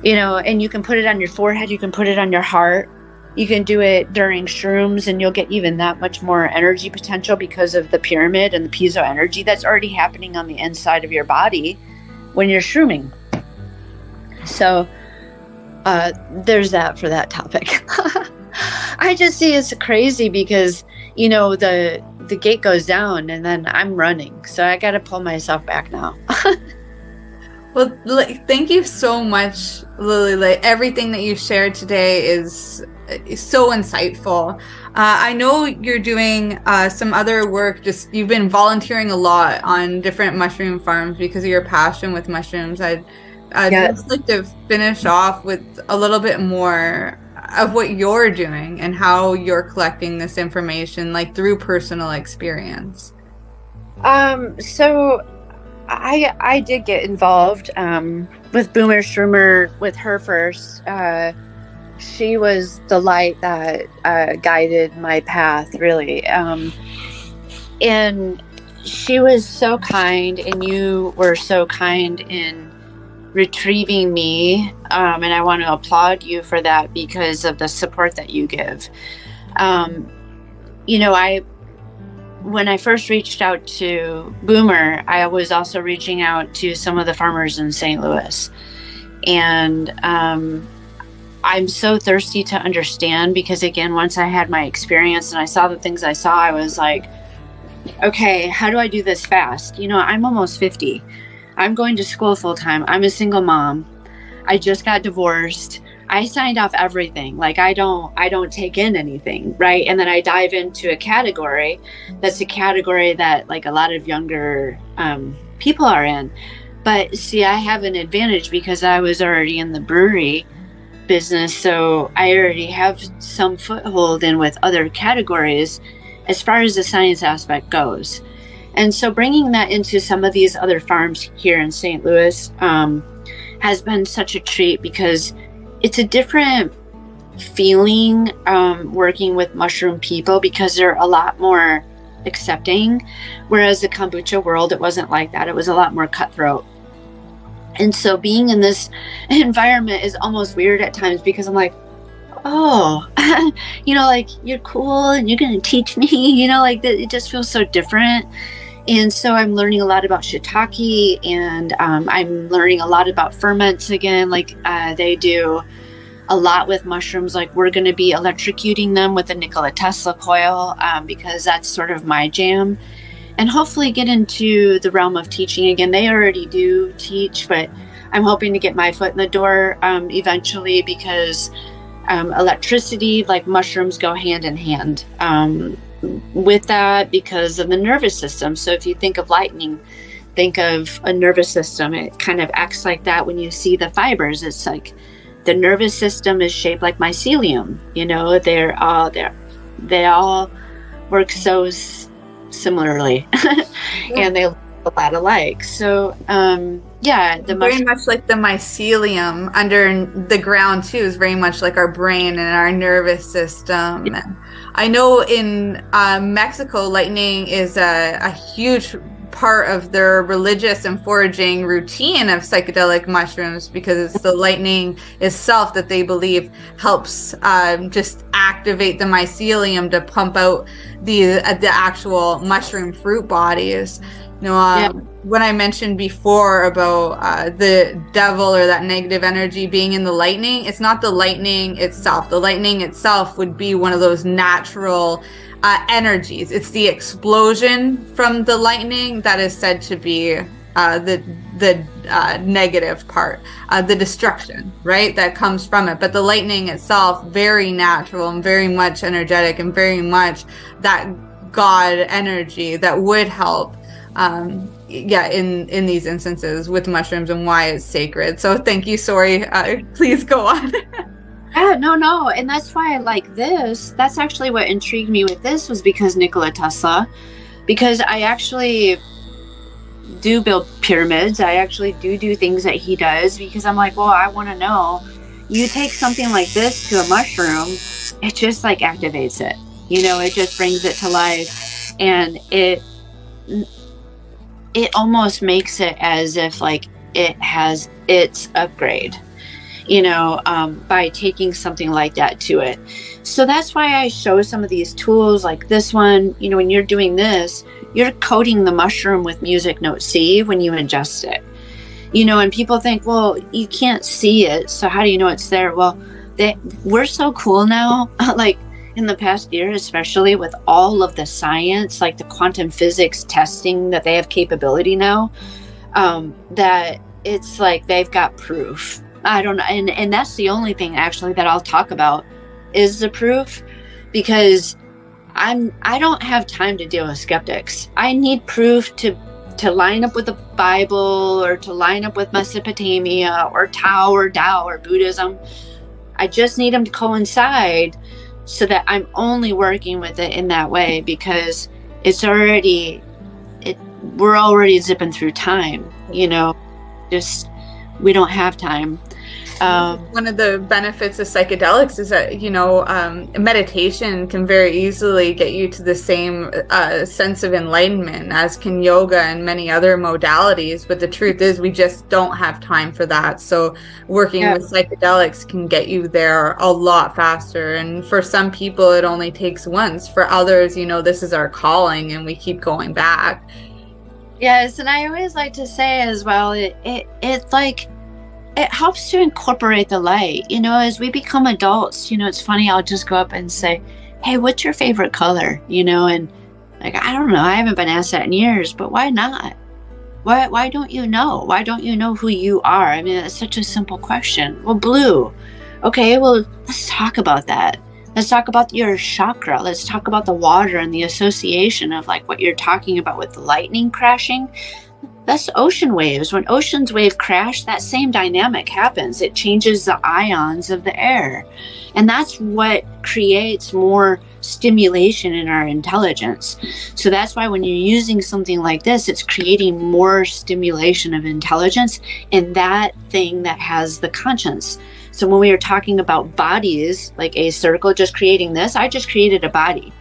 And you can put it on your forehead, you can put it on your heart. You can do it during shrooms, and you'll get even that much more energy potential because of the pyramid and the piezo energy that's already happening on the inside of your body when you're shrooming. So there's that for that topic. I just see it's crazy because, the gate goes down and then I'm running. So I got to pull myself back now. Well, thank you so much, Lily. Everything that you shared today is so insightful. I know you're doing some other work. You've been volunteering a lot on different mushroom farms because of your passion with mushrooms. I'd just like to finish off with a little bit more of what you're doing and how you're collecting this information, through personal experience. So I did get involved with Boomer Shroomer with her first. she was the light that guided my path, really. And she was so kind, and you were so kind in retrieving me. And I want to applaud you for that because of the support that you give. You know, when I first reached out to Boomer, I was also reaching out to some of the farmers in St. Louis. And I'm so thirsty to understand because, again, once I had my experience and I saw the things I saw, I was like, okay, how do I do this fast? You know, I'm almost 50. I'm going to school full time. I'm a single mom. I just got divorced. I signed off everything. Like I don't take in anything, right? And then I dive into a category that's a category that like a lot of younger people are in. But see, I have an advantage because I was already in the brewery business, so I already have some foothold in with other categories as far as the science aspect goes. And so bringing that into some of these other farms here in St. Louis has been such a treat because it's a different feeling working with mushroom people because they're a lot more accepting, whereas the kombucha world, it wasn't like that. It was a lot more cutthroat. And so being in this environment is almost weird at times because I'm like, oh, you know, like you're cool and you're going to teach me, you know, like it just feels so different. And so I'm learning a lot about shiitake, and I'm learning a lot about ferments again. Like they do a lot with mushrooms. Like we're going to be electrocuting them with the Nikola Tesla coil because that's sort of my jam. And hopefully get into the realm of teaching again. They already do teach, but I'm hoping to get my foot in the door eventually because electricity, like mushrooms, go hand in hand with that because of the nervous system. So if you think of lightning, think of a nervous system. It kind of acts like that when you see the fibers. It's like the nervous system is shaped like mycelium. You know, they all work so similarly and they look a lot alike. So very much like the mycelium under the ground too is very much like our brain and our nervous system. Yeah. And I know in Mexico, lightning is a huge part of their religious and foraging routine of psychedelic mushrooms because it's the lightning itself that they believe helps just activate the mycelium to pump out the actual mushroom fruit bodies. You know, when I mentioned before about the devil or that negative energy being in the lightning, it's not the lightning itself. The lightning itself would be one of those natural energies. It's the explosion from the lightning that is said to be the negative part, the destruction, right, that comes from it. But the lightning itself, very natural and very much energetic and very much that God energy that would help in these instances with mushrooms and why it's sacred. So thank you. Sorry, please go on. Yeah, no. And that's why I like this. That's actually what intrigued me with this was because Nikola Tesla, because I actually do build pyramids. I actually do things that he does because I'm like, well, I want to know. You take something like this to a mushroom, it just like activates it. You know, it just brings it to life, and it almost makes it as if like it has its upgrade, you know, by taking something like that to it. So that's why I show some of these tools like this one. You know, when you're doing this, you're coating the mushroom with music note C when you ingest it, you know, and people think, well, you can't see it, so how do you know it's there? Well, we're so cool now, like in the past year, especially with all of the science, like the quantum physics testing that they have capability now, that it's like they've got proof. I don't know. And that's the only thing actually that I'll talk about is the proof, because I don't have time to deal with skeptics. I need proof to line up with the Bible or to line up with Mesopotamia or Tao or Tao or Buddhism. I just need them to coincide so that I'm only working with it in that way, because we're already zipping through time, you know, just we don't have time. One of the benefits of psychedelics is that, meditation can very easily get you to the same sense of enlightenment as can yoga and many other modalities. But the truth is we just don't have time for that. So working with psychedelics can get you there a lot faster. And for some people, it only takes once. For others, this is our calling and we keep going back. Yes, and I always like to say as well, it's like, it helps to incorporate the light. As we become adults, it's funny, I'll just go up and say, hey, what's your favorite color? And like, I don't know, I haven't been asked that in years, but why not? Why don't you know? Why don't you know who you are? I mean, it's such a simple question. Well, blue. Okay, well, let's talk about that. Let's talk about your chakra. Let's talk about the water and the association of like what you're talking about with the lightning crashing. That's ocean waves. When oceans wave crash, that same dynamic happens. It changes the ions of the air. And that's what creates more stimulation in our intelligence. So that's why when you're using something like this, it's creating more stimulation of intelligence in that thing that has the conscience. So when we were talking about bodies, like a circle, just creating this, I just created a body.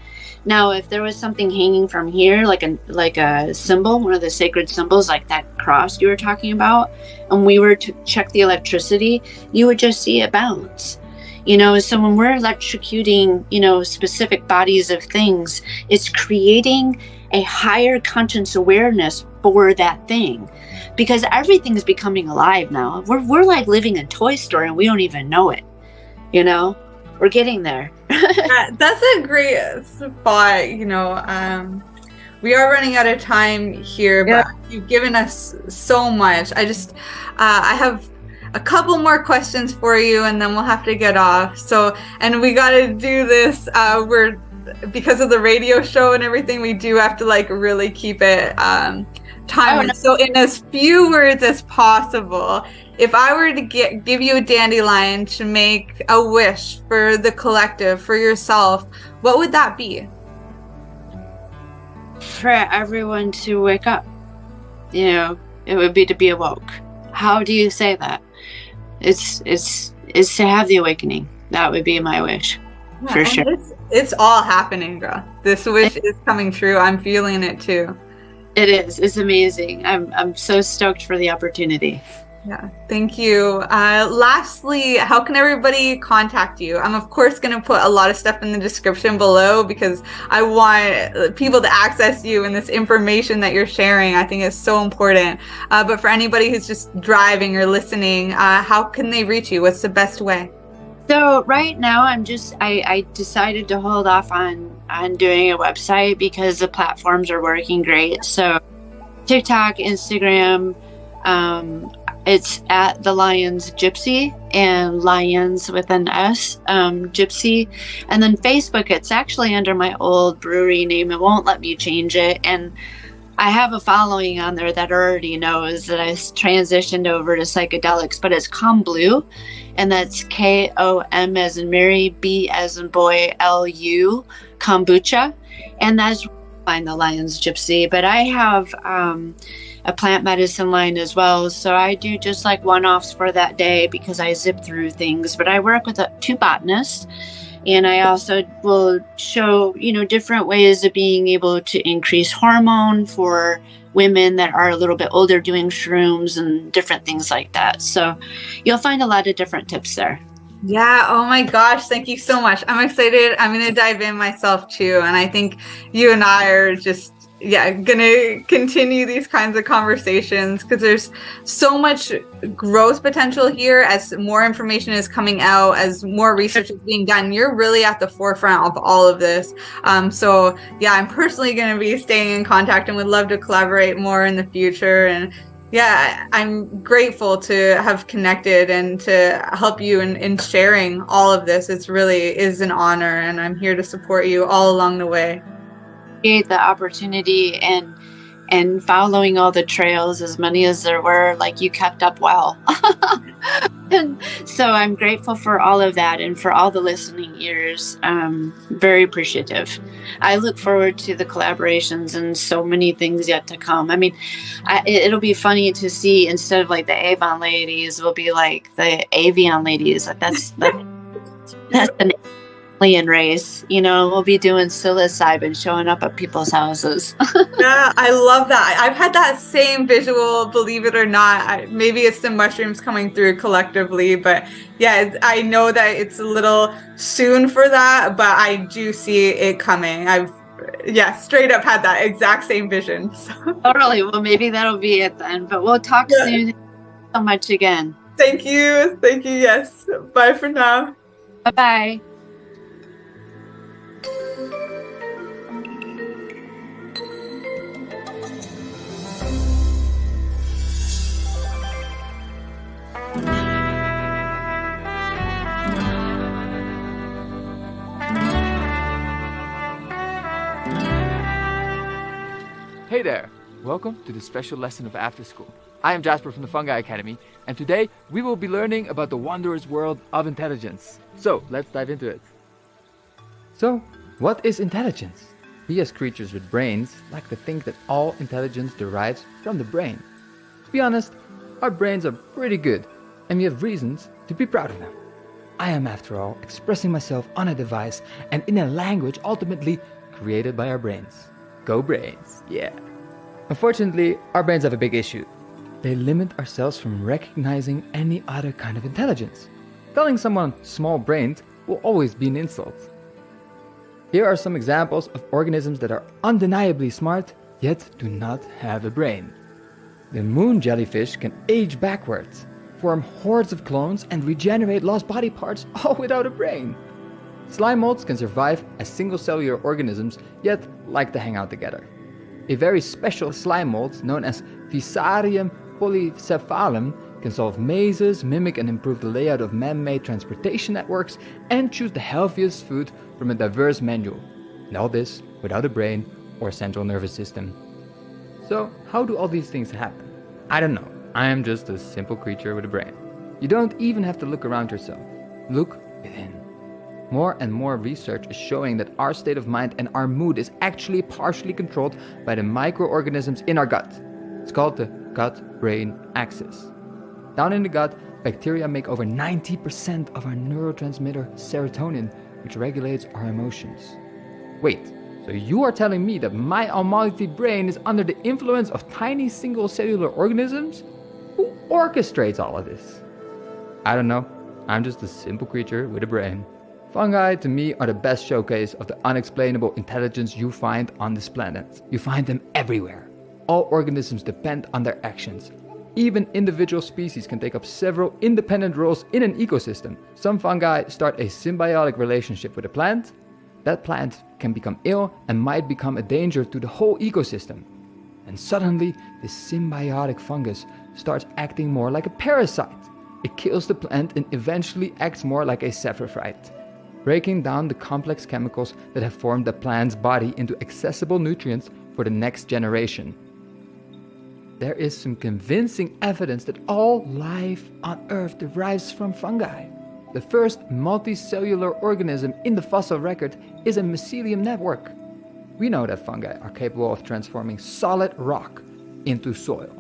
Now, if there was something hanging from here, like a symbol, one of the sacred symbols, like that cross you were talking about, and we were to check the electricity, you would just see it bounce. So when we're electrocuting, specific bodies of things, it's creating a higher conscious awareness for that thing. Because everything is becoming alive now. We're like living in Toy Story and we don't even know it. We're getting there. That's a great spot. We are running out of time here, but you've given us so much. I have a couple more questions for you and then we'll have to get off. And we got to do this. Because of the radio show and everything, we do have to really keep it time. So in as few words as possible, if I were to give you a dandelion to make a wish for the collective, for yourself, what would that be? For everyone to wake up. It would be to be awoke. How do you say that? It's to have the awakening. That would be my wish. For sure. It's all happening, girl. This wish is coming true. I'm feeling it too. It is. It's amazing. I'm so stoked for the opportunity. Yeah, thank you. Lastly, how can everybody contact you? I'm of course going to put a lot of stuff in the description below because I want people to access you and this information that you're sharing. I think is so important. But for anybody who's just driving or listening, how can they reach you? What's the best way? So right now I decided to hold off on doing a website because the platforms are working great. So TikTok, Instagram, it's at the Lions Gypsy, and Lions with an S, Gypsy. And then Facebook, it's actually under my old brewery name. It won't let me change it. And I have a following on there that already knows that I transitioned over to psychedelics, but it's Calm Blue, and that's KOM as in Mary, B as in boy, LU, kombucha, and that's find the Lions Gypsy. But I have a plant medicine line as well, so I do just like one-offs for that day because I zip through things. But I work with 2 botanists. And I also will show, different ways of being able to increase hormone for women that are a little bit older doing shrooms and different things like that. So you'll find a lot of different tips there. Yeah. Oh my gosh. Thank you so much. I'm excited. I'm going to dive in myself too. And I think you and I are just going to continue these kinds of conversations because there's so much growth potential here as more information is coming out, as more research is being done. You're really at the forefront of all of this. So yeah, I'm personally going to be staying in contact and would love to collaborate more in the future. And yeah, I'm grateful to have connected and to help you in sharing all of this. It's really is an honor, and I'm here to support you all along the way. The opportunity, and and following all the trails, as many as there were, like, you kept up well. And so I'm grateful for all of that and for all the listening ears. Very appreciative. I look forward to the collaborations and so many things yet to come. I mean, it'll be funny to see, instead of like the Avon ladies, will be like the Avion ladies. That's an alien race. You know, we'll be doing psilocybin, showing up at people's houses. Yeah, I love that. I've had that same visual, believe it or not. Maybe it's the mushrooms coming through collectively, but yeah, I know that it's a little soon for that, but I do see it coming. I've straight up had that exact same vision. So. Totally. Well, maybe that'll be it then, but we'll talk soon. Thank you so much again. Thank you. Yes. Bye for now. Bye-bye. Hey there! Welcome to this special lesson of AfterSkool. I am Jasper from the Fungi Academy, and today we will be learning about the wondrous world of intelligence. So, let's dive into it. So, what is intelligence? We as creatures with brains like to think that all intelligence derives from the brain. To be honest, our brains are pretty good, and we have reasons to be proud of them. I am, after all, expressing myself on a device and in a language ultimately created by our brains. Go brains, yeah. Unfortunately, our brains have a big issue. They limit ourselves from recognizing any other kind of intelligence. Telling someone small-brained will always be an insult. Here are some examples of organisms that are undeniably smart, yet do not have a brain. The moon jellyfish can age backwards, form hordes of clones, and regenerate lost body parts, all without a brain. Slime molds can survive as single-cellular organisms, yet like to hang out together. A very special slime mold, known as Fusarium polycephalum, can solve mazes, mimic and improve the layout of man-made transportation networks, and choose the healthiest food from a diverse menu. And all this without a brain or central nervous system. So, how do all these things happen? I don't know. I am just a simple creature with a brain. You don't even have to look around yourself. Look within. More and more research is showing that our state of mind and our mood is actually partially controlled by the microorganisms in our gut. It's called the gut-brain axis. Down in the gut, bacteria make over 90% of our neurotransmitter serotonin, which regulates our emotions. Wait, so you are telling me that my almighty brain is under the influence of tiny single-cellular organisms? Who orchestrates all of this? I don't know. I'm just a simple creature with a brain. Fungi, to me, are the best showcase of the unexplainable intelligence you find on this planet. You find them everywhere. All organisms depend on their actions. Even individual species can take up several independent roles in an ecosystem. Some fungi start a symbiotic relationship with a plant. That plant can become ill and might become a danger to the whole ecosystem. And suddenly, this symbiotic fungus starts acting more like a parasite. It kills the plant and eventually acts more like a saprophyte, breaking down the complex chemicals that have formed the plant's body into accessible nutrients for the next generation. There is some convincing evidence that all life on Earth derives from fungi. The first multicellular organism in the fossil record is a mycelium network. We know that fungi are capable of transforming solid rock into soil.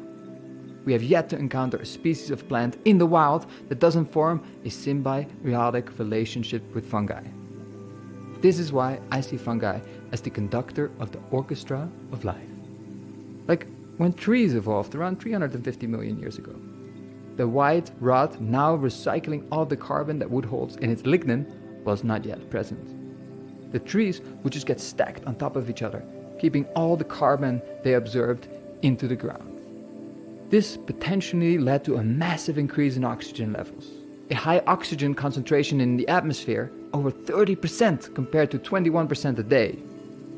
We have yet to encounter a species of plant in the wild that doesn't form a symbiotic relationship with fungi. This is why I see fungi as the conductor of the orchestra of life. Like when trees evolved around 350 million years ago. The white rod, now recycling all the carbon that wood holds in its lignin, was not yet present. The trees would just get stacked on top of each other, keeping all the carbon they absorbed into the ground. This potentially led to a massive increase in oxygen levels. A high oxygen concentration in the atmosphere, over 30% compared to 21% a day,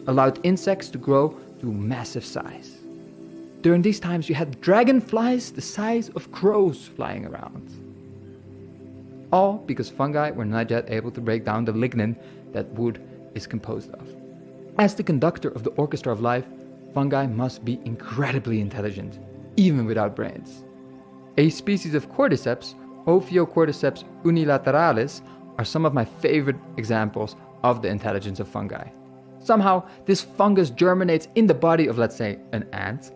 allowed insects to grow to massive size. During these times, you had dragonflies the size of crows flying around. All because fungi were not yet able to break down the lignin that wood is composed of. As the conductor of the orchestra of life, fungi must be incredibly intelligent, even without brains. A species of cordyceps, Ophiocordyceps unilateralis, are some of my favorite examples of the intelligence of fungi. Somehow, this fungus germinates in the body of, let's say, an ant,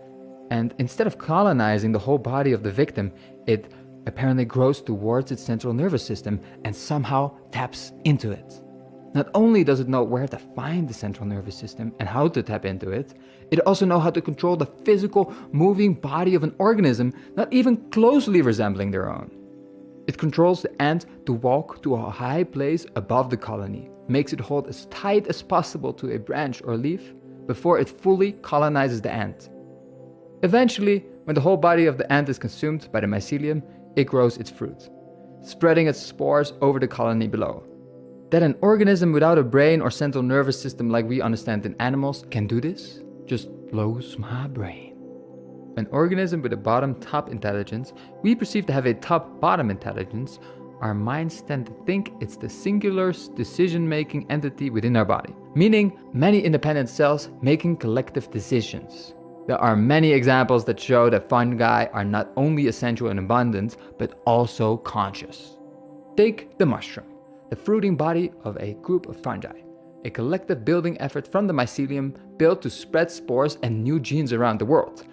and instead of colonizing the whole body of the victim, it apparently grows towards its central nervous system and somehow taps into it. Not only does it know where to find the central nervous system and how to tap into it, it also knows how to control the physical, moving body of an organism not even closely resembling their own. It controls the ant to walk to a high place above the colony, makes it hold as tight as possible to a branch or leaf before it fully colonizes the ant. Eventually, when the whole body of the ant is consumed by the mycelium, it grows its fruit, spreading its spores over the colony below. That an organism without a brain or central nervous system like we understand in animals can do this just blows my brain. An organism with a bottom-top intelligence we perceive to have a top-bottom intelligence. Our minds tend to think it's the singular decision-making entity within our body, meaning many independent cells making collective decisions. There are many examples that show that fungi are not only essential and abundant, but also conscious. Take the mushroom, the fruiting body of a group of fungi, a collective building effort from the mycelium built to spread spores and new genes around the world.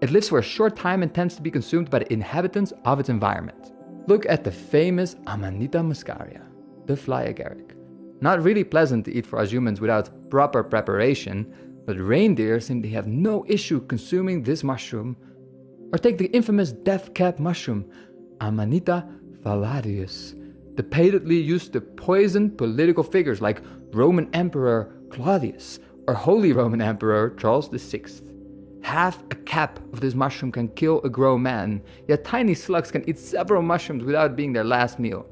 It lives for a short time and tends to be consumed by the inhabitants of its environment. Look at the famous Amanita muscaria, the fly agaric. Not really pleasant to eat for us humans without proper preparation, but reindeer seem to have no issue consuming this mushroom. Or take the infamous death cap mushroom, Amanita phaladius, repeatedly used to poison political figures like Roman Emperor Claudius or Holy Roman Emperor Charles VI. Half a cap of this mushroom can kill a grown man, yet tiny slugs can eat several mushrooms without being their last meal.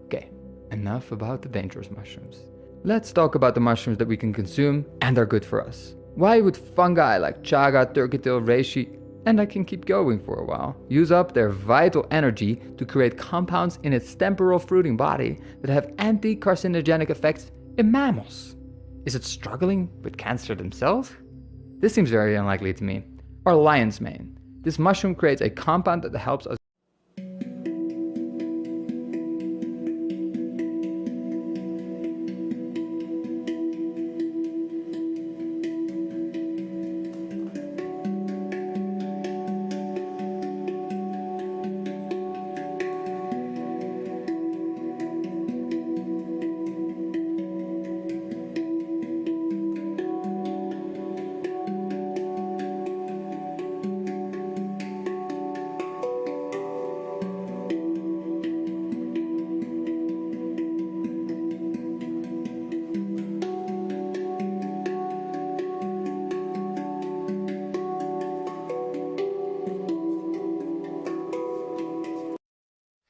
Okay, enough about the dangerous mushrooms. Let's talk about the mushrooms that we can consume and are good for us. Why would fungi like chaga, turkey tail, reishi, and I can keep going for a while, use up their vital energy to create compounds in its temporal fruiting body that have anti-carcinogenic effects in mammals? Is it struggling with cancer themselves? This seems very unlikely to me. Or lion's mane. This mushroom creates a compound that helps us.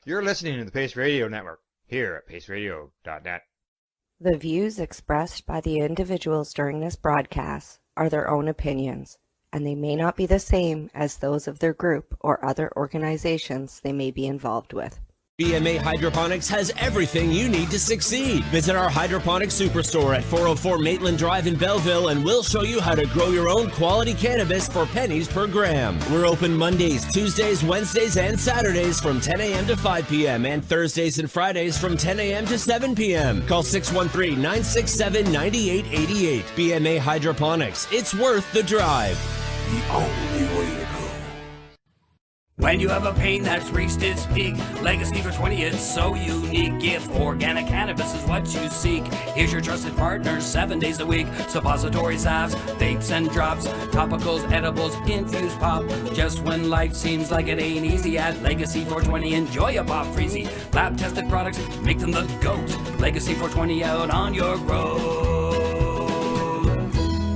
You're listening to the Pace Radio Network, here at paceradio.net. The views expressed by the individuals during this broadcast are their own opinions, and they may not be the same as those of their group or other organizations they may be involved with. BMA Hydroponics has everything you need to succeed. Visit our hydroponics superstore at 404 Maitland Drive in Belleville and we'll show you how to grow your own quality cannabis for pennies per gram. We're open Mondays, Tuesdays, Wednesdays, and Saturdays from 10 a.m. to 5 p.m. and Thursdays and Fridays from 10 a.m. to 7 p.m. Call 613-967-9888. BMA Hydroponics. It's worth the drive. The only way to go. When you have a pain that's reached its peak, Legacy for 20, it's so unique. If organic cannabis is what you seek, here's your trusted partner 7 days a week. Suppository salves, vapes and drops, topicals, edibles, infused pop. Just when life seems like it ain't easy, at Legacy 420 enjoy a pop freezy. Lab tested products, make them the GOAT. Legacy 420 out on your road.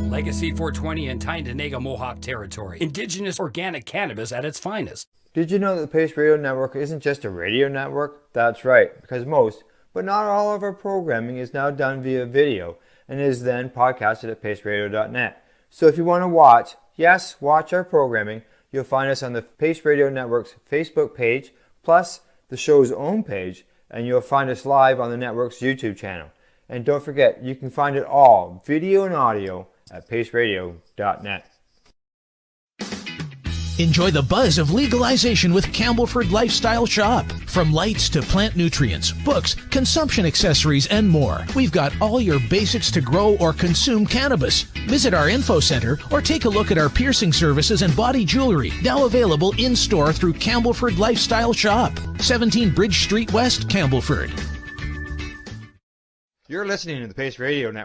Legacy 420 in Tyndonega Mohawk territory. Indigenous organic cannabis at its finest. Did you know that the Pace Radio Network isn't just a radio network? That's right, because most, but not all of our programming is now done via video and is then podcasted at paceradio.net. So if you want to watch, yes, watch our programming, you'll find us on the Pace Radio Network's Facebook page, plus the show's own page, and you'll find us live on the network's YouTube channel. And don't forget, you can find it all, video and audio, at paceradio.net. Enjoy the buzz of legalization with Campbellford Lifestyle Shop. From lights to plant nutrients, books, consumption accessories, and more, we've got all your basics to grow or consume cannabis. Visit our info center or take a look at our piercing services and body jewelry, now available in-store through Campbellford Lifestyle Shop, 17 Bridge Street West, Campbellford. You're listening to the Pace Radio Network.